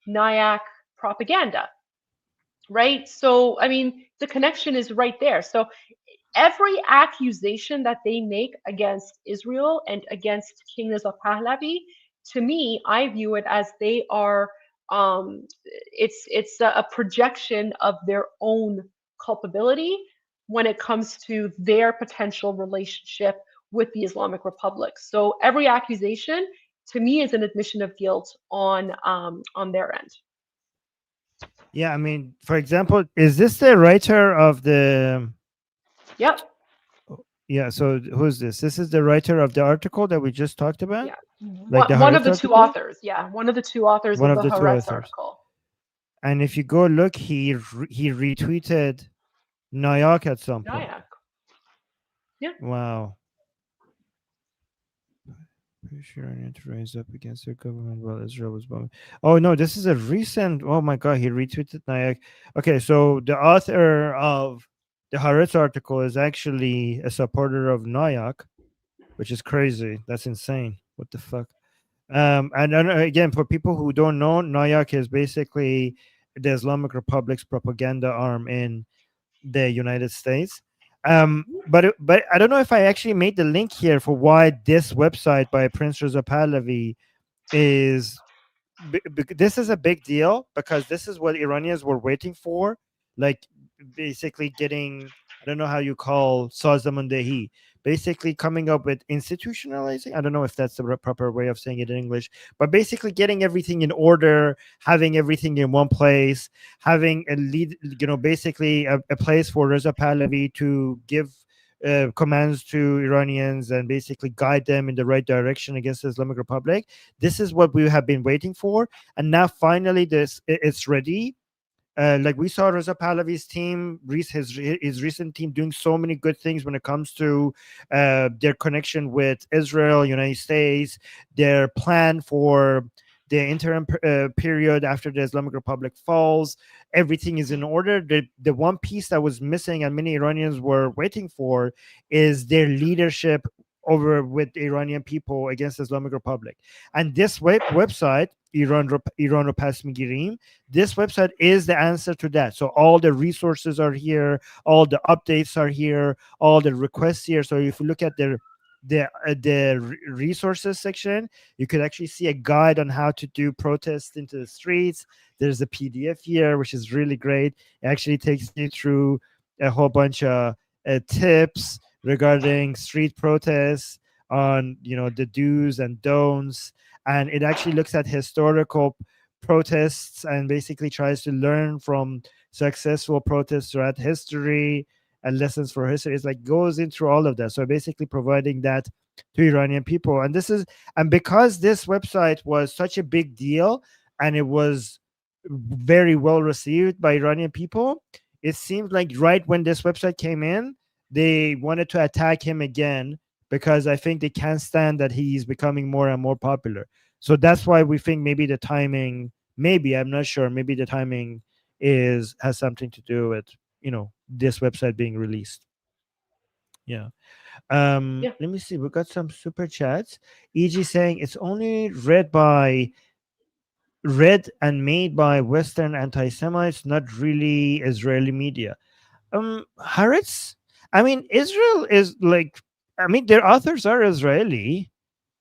Nyack propaganda, right? So, I mean, the connection is right there. So, every accusation that they make against Israel and against King Reza Pahlavi, to me, I view it as they are it's a projection of their own culpability when it comes to their potential relationship with the Islamic Republic. So every accusation to me is an admission of guilt on their end. Yeah, I mean, for example, is this the writer of the? Yep. Yeah, so who's this? This is the writer of the article that we just talked about, Yeah. like the One of Haaretz the two article, authors. Yeah. One of the two authors one of of the the two Haaretz authors. article. And if you go look, he retweeted Nyack at some point. Nyack. Yeah. Wow. Pretty sure I need to raise up against their government while Israel was bombing. Oh no, this is a recent. Oh my god, he retweeted Nyack. Okay, so the author of the Haaretz article is actually a supporter of Nyack, which is crazy. That's insane. What the fuck? And then again, for people who don't know, Nyack is basically the Islamic Republic's propaganda arm in the United States. But I don't know if I actually made the link here for why this website by Prince Reza Pahlavi is this is a big deal because this is what Iranians were waiting for, like basically getting, I don't know how you call Sazamandehi, basically coming up with institutionalizing. I don't know if that's the proper way of saying it in English, but basically getting everything in order, having everything in one place, having a lead, basically a place for Reza Pahlavi to give commands to Iranians and basically guide them in the right direction against the Islamic Republic. This is what we have been waiting for, and now finally it's ready. Like we saw Reza Pahlavi's team, his recent team doing so many good things when it comes to their connection with Israel, United States, their plan for the interim period after the Islamic Republic falls. Everything is in order. The one piece that was missing and many Iranians were waiting for is their leadership over with the Iranian people against the Islamic Republic. And this website, Iran ro pas migirim, this website is the answer to that. So all the resources are here, all the updates are here, all the requests here. So if you look at the resources section, you could actually see a guide on how to do protests into the streets. There's a PDF here, which is really great. It actually takes you through a whole bunch of tips regarding street protests, on the do's and don'ts, and it actually looks at historical protests and basically tries to learn from successful protests throughout history and lessons for history. It's like goes into all of that, so basically providing that to Iranian people. And because this website was such a big deal and it was very well received by Iranian people, it seemed like right when this website came in, they wanted to attack him again because I think they can't stand that he's becoming more and more popular. So that's why we think maybe the timing, maybe, I'm not sure, maybe the timing has something to do with this website being released. Yeah. Yeah. Let me see. We got some super chats. EG saying it's only read and made by Western anti-Semites, not really Israeli media. Haaretz, I mean, Israel is like, I mean, their authors are Israeli.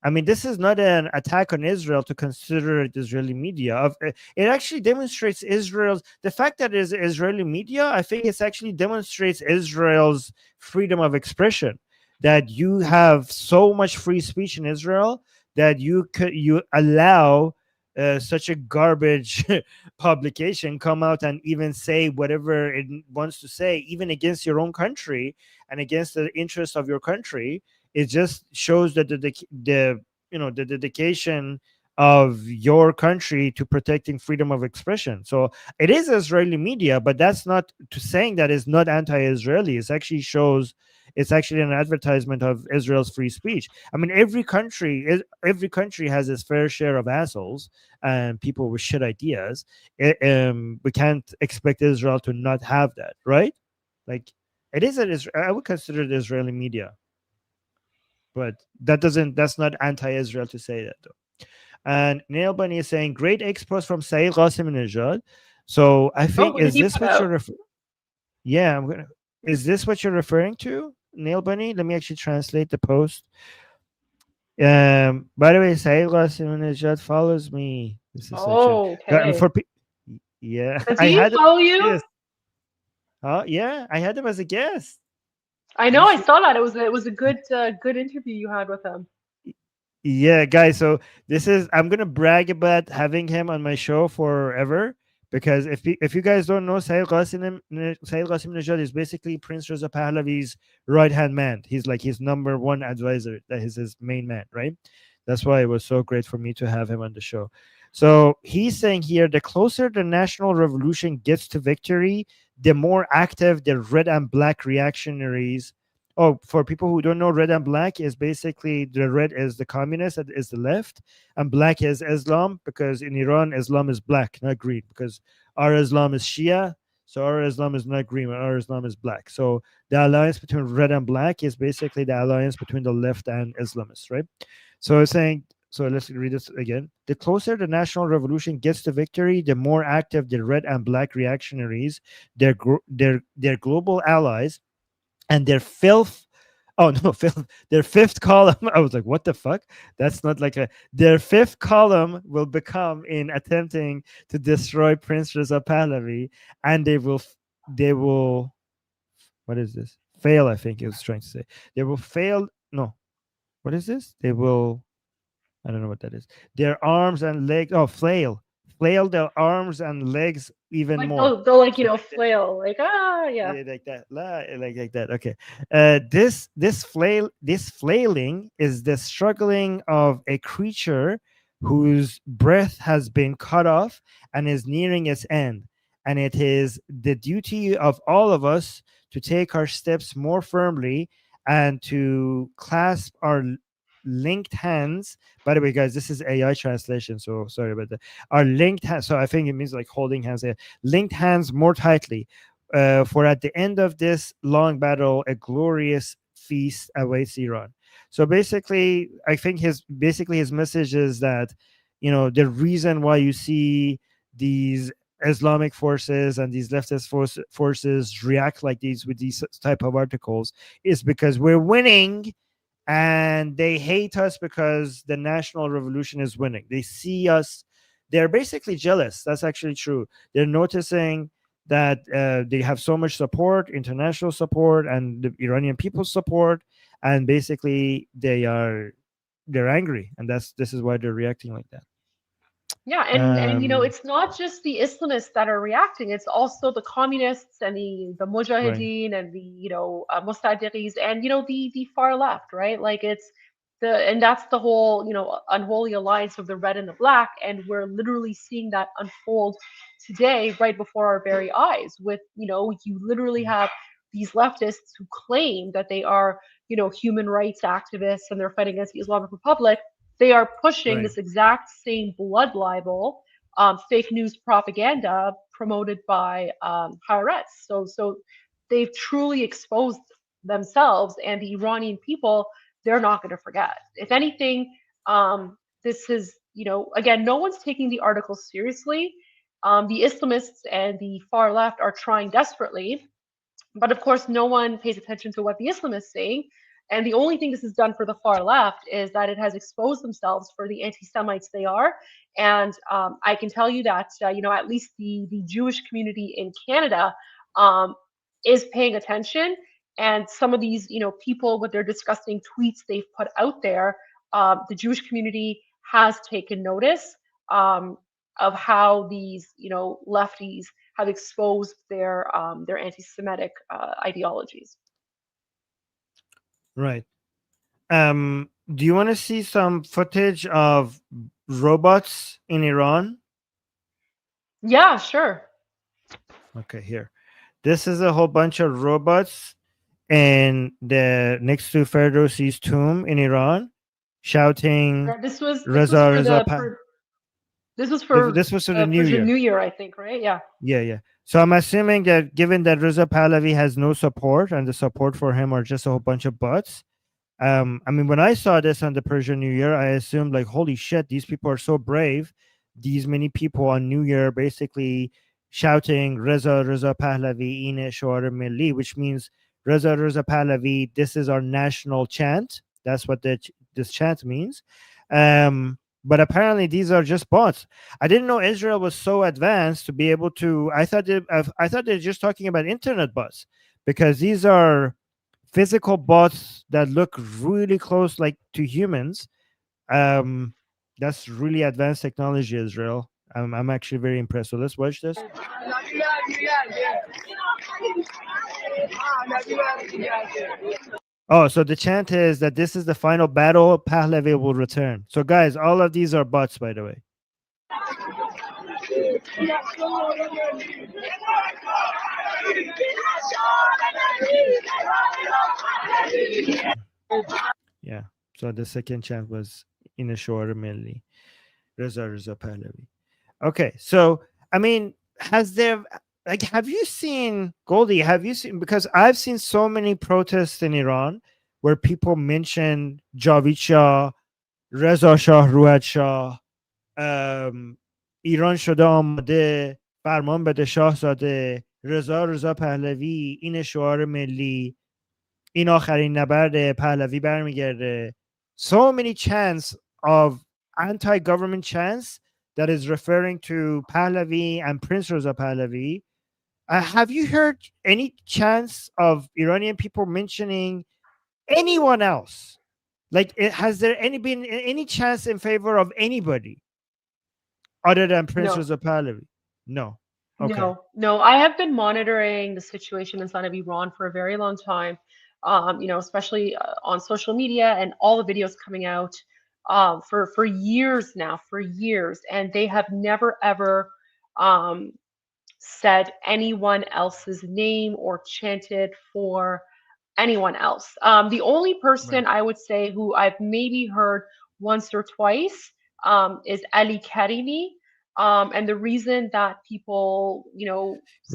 I mean, this is not an attack on Israel to consider it Israeli media. It actually demonstrates the fact that it is Israeli media. I think it actually demonstrates Israel's freedom of expression. That you have so much free speech in Israel that you allow such a garbage publication come out and even say whatever it wants to say, even against your own country and against the interests of your country. It just shows that the dedication of your country to protecting freedom of expression. So it is Israeli media, but that's not to saying that is not anti-Israeli. It actually shows it's actually an advertisement of Israel's free speech. I mean, every country has its fair share of assholes and people with shit ideas. We can't expect Israel to not have that, right? Like it is I would consider it Israeli media, but that's not anti-Israel to say that though. And Nail Bunny is saying great expos from Saeed Qasim Najad. So I Oh, think what did is he this put what out? you're yeah, I'm gonna is this what you're referring to, Nail Bunny? Let me actually translate the post. By the way, Saeed Qasim Najad follows me. This is such a Oh, God, okay. yeah, Does I he had him follow as a you? guest. Oh yeah, I had him as a guest. I know. You I should. saw that. It was a good interview you had with him. Yeah, guys. So this is I'm gonna brag about having him on my show forever because if you guys don't know, Saeed Qasim Najad is basically Prince Reza Pahlavi's right hand man. He's like his number one advisor. That is his main man, right? That's why it was so great for me to have him on the show. So he's saying here, the closer the national revolution gets to victory, the more active the red and black reactionaries. Oh, for people who don't know, red and black is basically the red is the communist, that is the left, and black is Islam because in Iran, Islam is black, not green, because our Islam is Shia. So our Islam is not green, our Islam is black. So the alliance between red and black is basically the alliance between the left and Islamists, right? So it's saying, so let's read this again. The closer the national revolution gets to victory, the more active the red and black reactionaries, their global allies, and their filth. Oh no, filth. Their fifth column. I was like, what the fuck? That's not like a. Their fifth column will become in attempting to destroy Prince Reza Pahlavi, and they will. What is this? Fail. I think it was trying to say they will fail. No, what is this? They will. I don't know what that is. Their arms and legs. Oh, flail their arms and legs even Like more. they'll like So flail like yeah. yeah, like that. Like that. Okay. This flailing is the struggling of a creature whose breath has been cut off and is nearing its end. And it is the duty of all of us to take our steps more firmly and to clasp our linked hands. By the way, guys, this is AI translation, so sorry about that. Our linked hands. So I think it means like holding hands. Linked hands more tightly, for at the end of this long battle, a glorious feast awaits Iran. So basically, I think his message is that, the reason why you see these Islamic forces and these leftist forces react like these with these type of articles is because we're winning, and they hate us because the national revolution is winning. They see us, they're basically jealous. That's actually true. They're noticing that they have so much support, international support, and the Iranian people's support, and basically they're angry, and this is why they're reacting like that. Yeah, and Um, it's not just the Islamists that are reacting. It's also the communists and the right, Mujahideen and the Mustadiris and the far left, right? Like and that's the whole unholy alliance of the red and the black, and we're literally seeing that unfold today right before our very eyes. With you literally have these leftists who claim that they are human rights activists and they're fighting against the Islamic Republic. They are pushing right, this exact same blood libel, fake news propaganda promoted by Haaretz. So they've truly exposed themselves, and the Iranian people, they're not going to forget. If anything, this is, again, no one's taking the article seriously. The Islamists and the far left are trying desperately, but of course, no one pays attention to what the Islamists say. And the only thing this has done for the far left is that it has exposed themselves for the anti-Semites they are. And I can tell you that at least the Jewish community in Canada um, is paying attention. And some of these people with their disgusting tweets they've put out there, the Jewish community has taken notice of how these lefties have exposed their anti-Semitic ideologies. right. Do you want to see some footage of robots in Iran? Yeah, sure. Okay, here. This is a whole bunch of robots and the next to Ferdowsi's tomb in Iran, shouting Yeah, this was Reza for Reza. this was for This was for the New Persian Year. New Year, I think, right? Yeah. Yeah, yeah. So I'm assuming that given that Reza Pahlavi has no support and the support for him are just a whole bunch of bots. I mean, when I saw this on the Persian New Year, I assumed like, holy shit, these people are so brave. These many people on New Year basically shouting Reza Pahlavi ine shoar milli, which means Reza Pahlavi. This is our national chant. That's what this chant means. But apparently these are just bots. I didn't know Israel was so advanced to be able to. I thought they're just talking about internet bots because these are physical bots that look really close like to humans. um that's really advanced technology, Israel. I'm actually very impressed, so let's watch this. Oh, so the chant is that this is the final battle, Pahlavi will return. So guys, all of these are bots, by the way. Yeah, so the second chant was in a shorter melody, Reza Pahlavi. Okay, so I mean, has there like have you seen Goldie? Have you seen, because I've seen so many protests in Iran where people mention Javid Shah, Reza Shah, Ruad Shah, ایران شده آماده، فرمان بده شاهزاده، رضا پهلوی، این شعار ملی، این آخرین نبرد پهلوی برمیگرده. So many chants of anti-government chants that is referring to Pahlavi and Prince Reza Pahlavi. Have you heard any chants of Iranian people mentioning anyone else? Like, has there been any chance in favor of anybody other than Prince No. Reza Pahlavi? No. Okay. No. I have been monitoring the situation inside of Iran for a very long time. Especially on social media and all the videos coming out for years now, for years, and they have never ever um, said anyone else's name or chanted for anyone else. The only person Right. I would say who I've maybe heard once or twice is Ali Karimi. And the reason that people,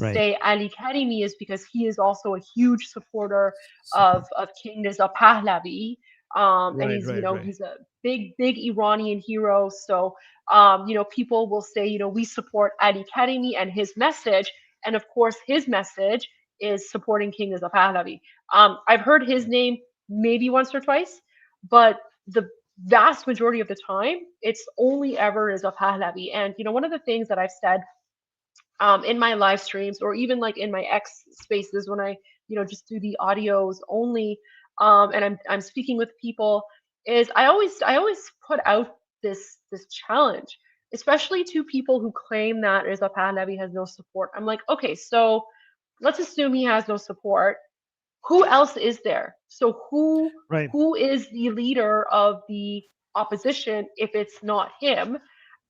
Right. say Ali Karimi is because he is also a huge supporter Support. of King Reza Pahlavi. And Right. Right. Right. he's a big Iranian hero. So, people will say, we support Ali Karimi and his message. And of course, his message is supporting King Reza Pahlavi. I've heard his name maybe once or twice, but the vast majority of the time, it's only ever Reza Pahlavi. And one of the things that I've said in my live streams or even like in my X spaces when I just do the audios only, and I'm speaking with people, is I always put out this challenge, especially to people who claim that Reza Pahlavi has no support. I'm like, okay, so let's assume he has no support. Who else is there? So Right. who is the leader of the opposition if it's not him?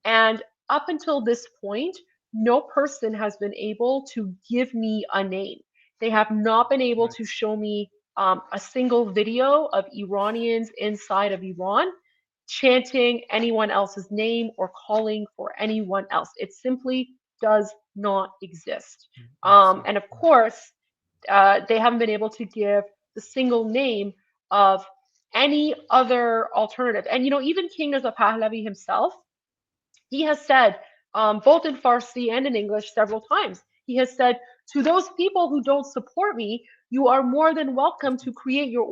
And up until this point, no person has been able to give me a name. They have not been able Right. to show me a single video of Iranians inside of Iran chanting anyone else's name or calling for anyone else. It simply does not exist. Let's see. And of course, they haven't been able to give the single name of any other alternative. And even King Reza Pahlavi himself, he has said, both in Farsi and in English several times, he has said, to those people who don't support me, you are more than welcome to create your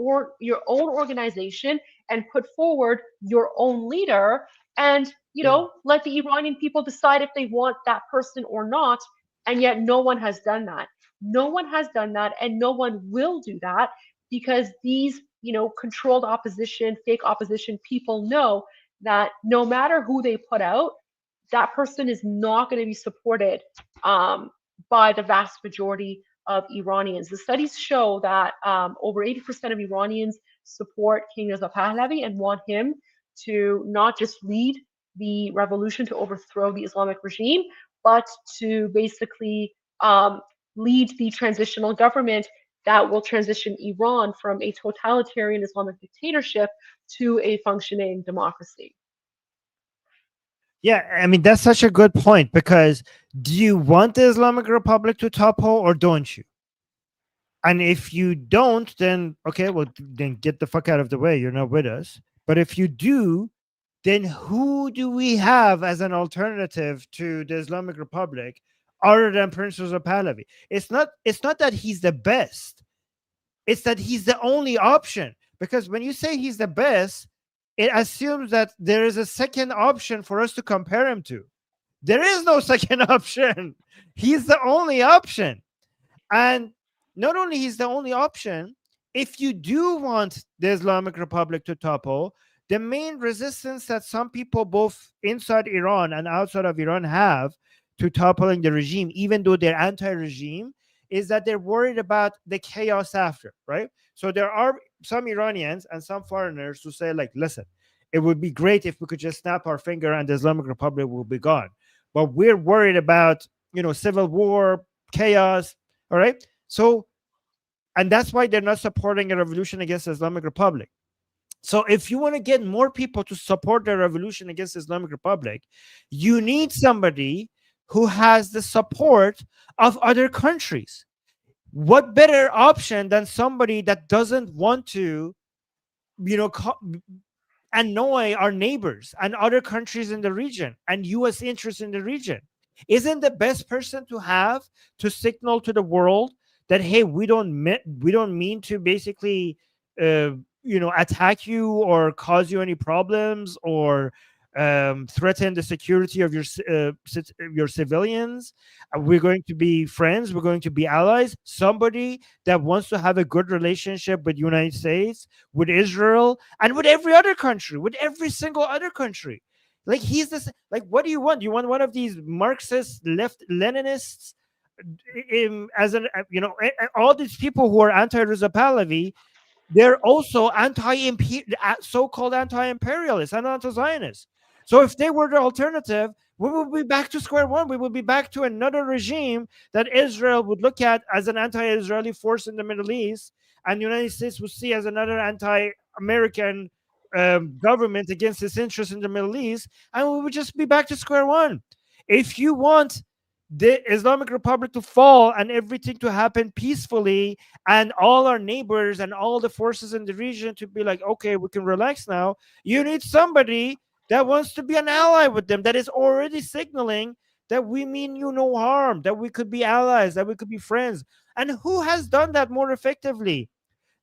own organization and put forward your own leader, and Yeah. let the Iranian people decide if they want that person or not. And yet no one has done that. No one has done that, and no one will do that, because these controlled opposition, fake opposition people know that no matter who they put out, that person is not going to be supported by the vast majority of Iranians. The studies show that over 80% of Iranians support King Reza Pahlavi and want him to not just lead the revolution to overthrow the Islamic regime, but to basically lead the transitional government that will transition Iran from a totalitarian Islamic dictatorship to a functioning democracy. Yeah, I mean that's such a good point, because do you want the Islamic Republic to topple or don't you? And if you don't, then okay, well then get the fuck out of the way. You're not with us. But if you do, then who do we have as an alternative to the Islamic Republic other than Prince Reza Pahlavi? It's not that he's the best. It's that he's the only option. Because when you say he's the best, it assumes that there is a second option for us to compare him to. There is no second option. He's the only option. And not only he's the only option, if you do want the Islamic Republic to topple, the main resistance that some people both inside Iran and outside of Iran have to toppling the regime, even though they're anti-regime, is that they're worried about the chaos after, right? So there are some Iranians and some foreigners who say, like, listen, it would be great if we could just snap our finger and the Islamic Republic will be gone. But we're worried about, civil war, chaos, all right? So, and that's why they're not supporting a revolution against the Islamic Republic. So if you want to get more people to support the revolution against the Islamic Republic, you need somebody who has the support of other countries. What better option than somebody that doesn't want to, annoy our neighbors and other countries in the region and U.S. interests in the region? Isn't the best person to have to signal to the world that, hey, we don't mean to basically attack you or cause you any problems or threaten the security of your civilians. We're going to be friends. We're going to be allies. Somebody that wants to have a good relationship with the United States, with Israel, and with every other country, with every single other country. Like, he's this. Like, what do you want? You want one of these Marxist left Leninists? As an all these people who are anti-Reza Pahlavi, they're also so-called anti-imperialists and anti-Zionists. So if they were the alternative, we would be back to square one. We would be back to another regime that Israel would look at as an anti-Israeli force in the Middle East, and the United States would see as another anti-American government against its interests in the Middle East, and we would just be back to square one. If you want the Islamic Republic to fall and everything to happen peacefully, and all our neighbors and all the forces in the region to be like, okay, we can relax now, you need somebody that wants to be an ally with them, that is already signaling that we mean you no harm, that we could be allies, that we could be friends. And who has done that more effectively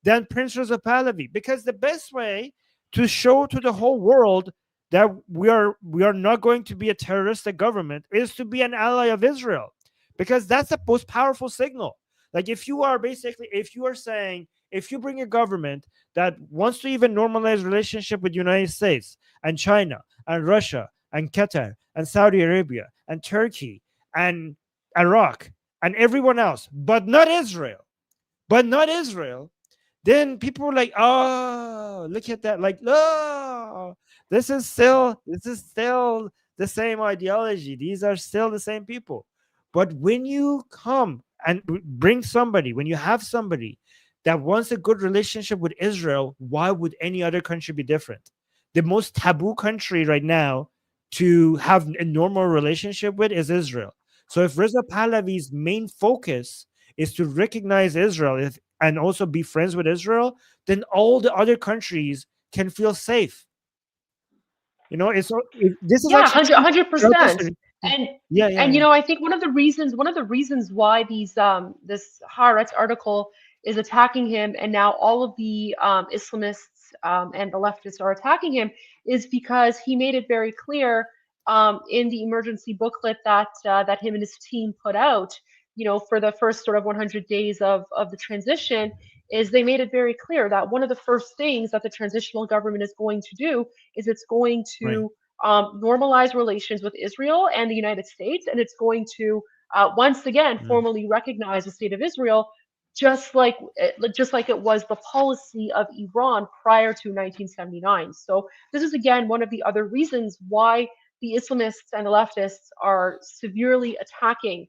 than Prince Reza Pahlavi? Because the best way to show to the whole world that we are not going to be a terroristic government is to be an ally of Israel, because that's the most powerful signal. Like, if you are saying, if you bring a government that wants to even normalize relationship with the United States and China and Russia and Qatar and Saudi Arabia and Turkey and Iraq and everyone else, but not Israel, then people were like, oh, look at that. Like, oh, this is still the same ideology. These are still the same people. But when you come and when you have somebody that wants a good relationship with Israel, why would any other country be different? The most taboo country right now to have a normal relationship with is Israel. So if Reza Pahlavi's main focus is to recognize Israel and also be friends with Israel, then all the other countries can feel safe. This is Yeah, actually 100%. And yeah. I think one of the reasons why this Haaretz article is attacking him, and now all of the Islamists and the leftists are attacking him, is because he made it very clear in the emergency booklet that him and his team put out, for the first sort of 100 days of the transition, is they made it very clear that one of the first things that the transitional government is going to do is it's going to normalize relations with Israel and the United States, and it's going to once again formally recognize the state of Israel, just like it was the policy of Iran prior to 1979. So this is again one of the other reasons why the Islamists and the leftists are severely attacking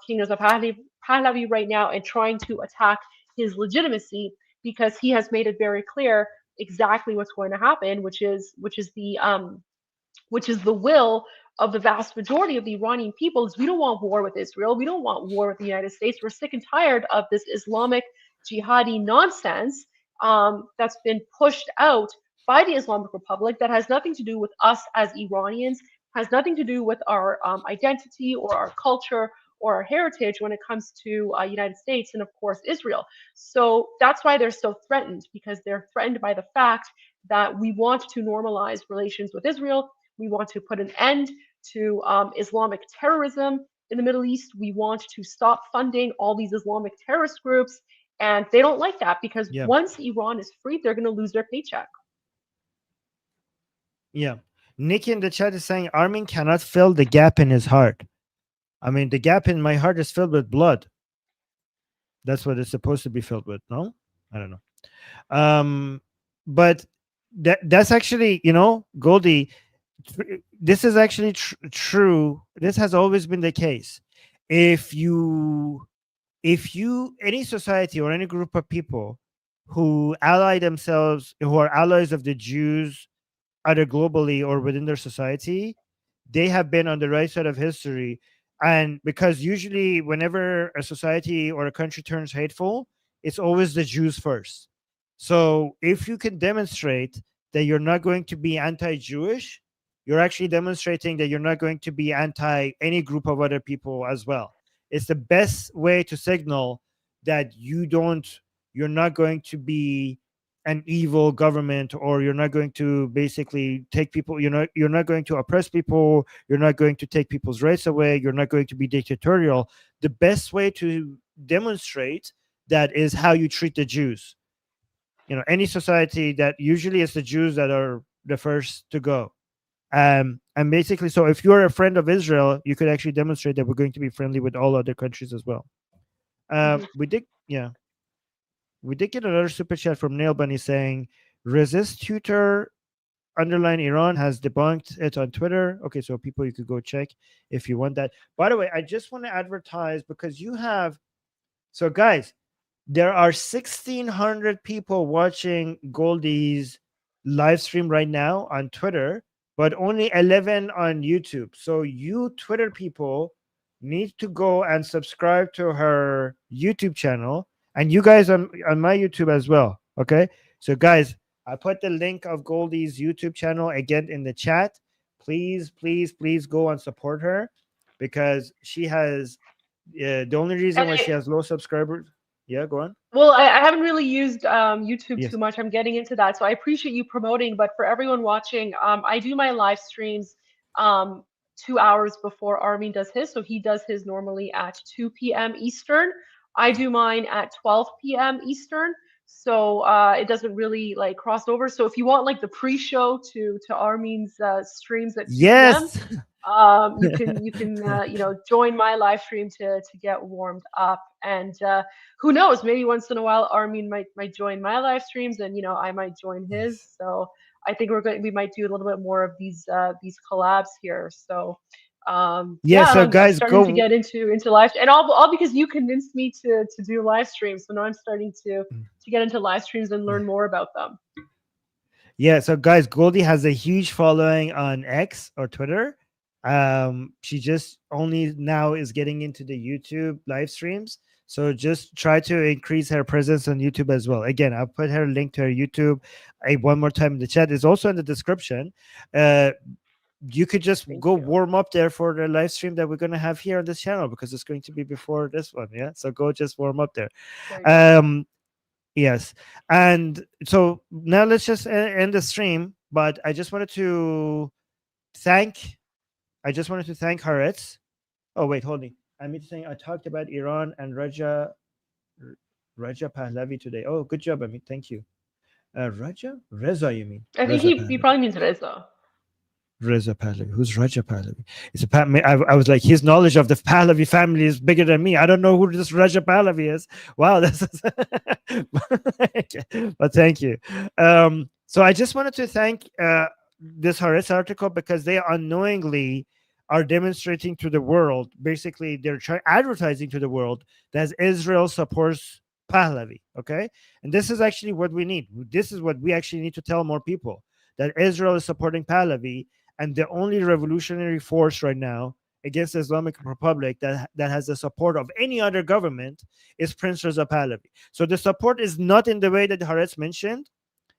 King Reza Pahlavi right now and trying to attack his legitimacy, because he has made it very clear exactly what's going to happen, which is the will of the vast majority of the Iranian people. Is we don't want war with Israel. We don't want war with the United States. We're sick and tired of this Islamic jihadi nonsense that's been pushed out by the Islamic Republic, that has nothing to do with us as Iranians, has nothing to do with our identity or our culture or our heritage when it comes to United States and of course Israel. So that's why they're so threatened, because they're threatened by the fact that we want to normalize relations with Israel. We want to put an end to Islamic terrorism in the Middle East. We want to stop funding all these Islamic terrorist groups. And they don't like that, because Yeah. once Iran is free, they're going to lose their paycheck. Yeah. Nikki in the chat is saying Armin cannot fill the gap in his heart. I mean, the gap in my heart is filled with blood. That's what it's supposed to be filled with. No, I don't know. But that's actually, Goldie, this is actually true. This has always been the case. If you any society or any group of people who ally themselves, who are allies of the Jews, either globally or within their society, they have been on the right side of history. And because usually whenever a society or a country turns hateful, it's always the Jews first. So if you can demonstrate that you're not going to be anti-Jewish, you're actually demonstrating that you're not going to be anti any group of other people as well. It's the best way to signal that you're not going to be an evil government, or you're not going to basically take people, you're not going to oppress people, you're not going to take people's rights away, you're not going to be dictatorial. The best way to demonstrate that is how you treat the Jews. Any society, that usually it's the Jews that are the first to go. And basically, so if you're a friend of Israel, you could actually demonstrate that we're going to be friendly with all other countries as well. We did get another super chat from Nail Bunny saying, Resist Tutor _Iran has debunked it on Twitter. Okay, so people, you could go check if you want that. By the way, I just want to advertise, because so guys, there are 1,600 people watching Goldie's live stream right now on Twitter, but only 11 on YouTube. So you Twitter people need to go and subscribe to her YouTube channel, and you guys on my YouTube as well. Okay, so guys, I put the link of Goldie's YouTube channel again in the chat. Please, please, please go and support her, because she has the only reason why she has low subscribers. Yeah, go on. Well, I haven't really used YouTube Yes. too much. I'm getting into that, so I appreciate you promoting. But for everyone watching, I do my live streams 2 hours before Armin does his. So he does his normally at 2 p.m. Eastern. I do mine at 12 p.m. Eastern. So it doesn't really like cross over. So if you want like the pre-show to Armin's streams at 2 p.m. Yes. You can join my live stream to get warmed up. And who knows, maybe once in a while Armin might join my live streams, and I might join his. So I think we might do a little bit more of these collabs here. So So guys, I'm starting to get into live, and all because you convinced me to do live streams. So now I'm starting to get into live streams and learn more about them. Yeah, so guys, Goldie has a huge following on X or Twitter. She just only now is getting into the YouTube live streams. So just try to increase her presence on YouTube as well. Again, I'll put her link to her YouTube one more time in the chat. It's also in the description. You could just warm up there for the live stream that we're going to have here on this channel, because it's going to be before this one. Yeah, so go just warm up there. Yes, and so now let's just end the stream. But I just wanted to thank Haaretz. Oh wait, hold me. I'm saying I talked about Iran and Reza Pahlavi today. Oh, good job, Amit. Thank you. Reza, you mean? I think he probably means Reza. Reza Pahlavi. Who's Reza Pahlavi? It's a I was like, his knowledge of the Pahlavi family is bigger than me. I don't know who this Reza Pahlavi is. Wow, that's but thank you. So I just wanted to thank this Haaretz article because they unknowingly are demonstrating to the world, basically they're advertising to the world that Israel supports Pahlavi. Okay, and this is actually what we need. This is what we actually need to tell more people, that Israel is supporting Pahlavi, and the only revolutionary force right now against the Islamic Republic that has the support of any other government is Prince Reza Pahlavi. So the support is not in the way that Haaretz mentioned.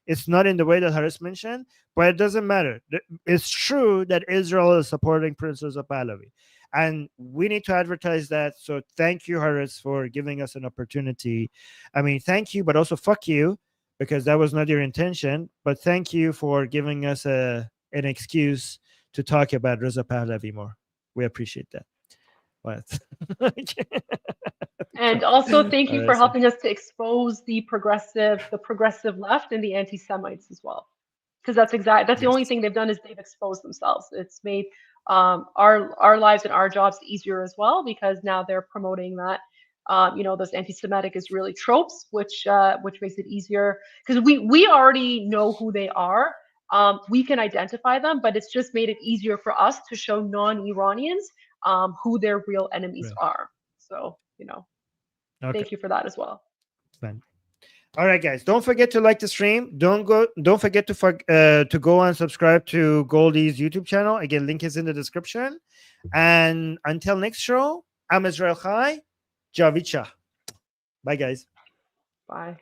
It's not in the way that Haaretz mentioned, but it doesn't matter. It's true that Israel is supporting Prince Reza Pahlavi, and we need to advertise that. So thank you, Haaretz, for giving us an opportunity. I mean, thank you, but also fuck you, because that was not your intention. But thank you for giving us an excuse to talk about Reza Pahlavi more. We appreciate that. What? And also thank you for Alright, so- helping us to expose the progressive left and the anti-Semites as well. Because that's the only Yes. thing they've done is they've exposed themselves. It's made our lives and our jobs easier as well, because now they're promoting that those anti-Semitic Israeli tropes, which makes it easier because we already know who they are. We can identify them, but it's just made it easier for us to show non-Iranians who their real enemies Right. are. So Okay. thank you for that as well. Fine. All right, guys. Don't forget to like the stream. Don't forget to go and subscribe to Goldie's YouTube channel. Again, link is in the description. And until next show, I'm Israel Chai. Javid Shah. Bye, guys. Bye.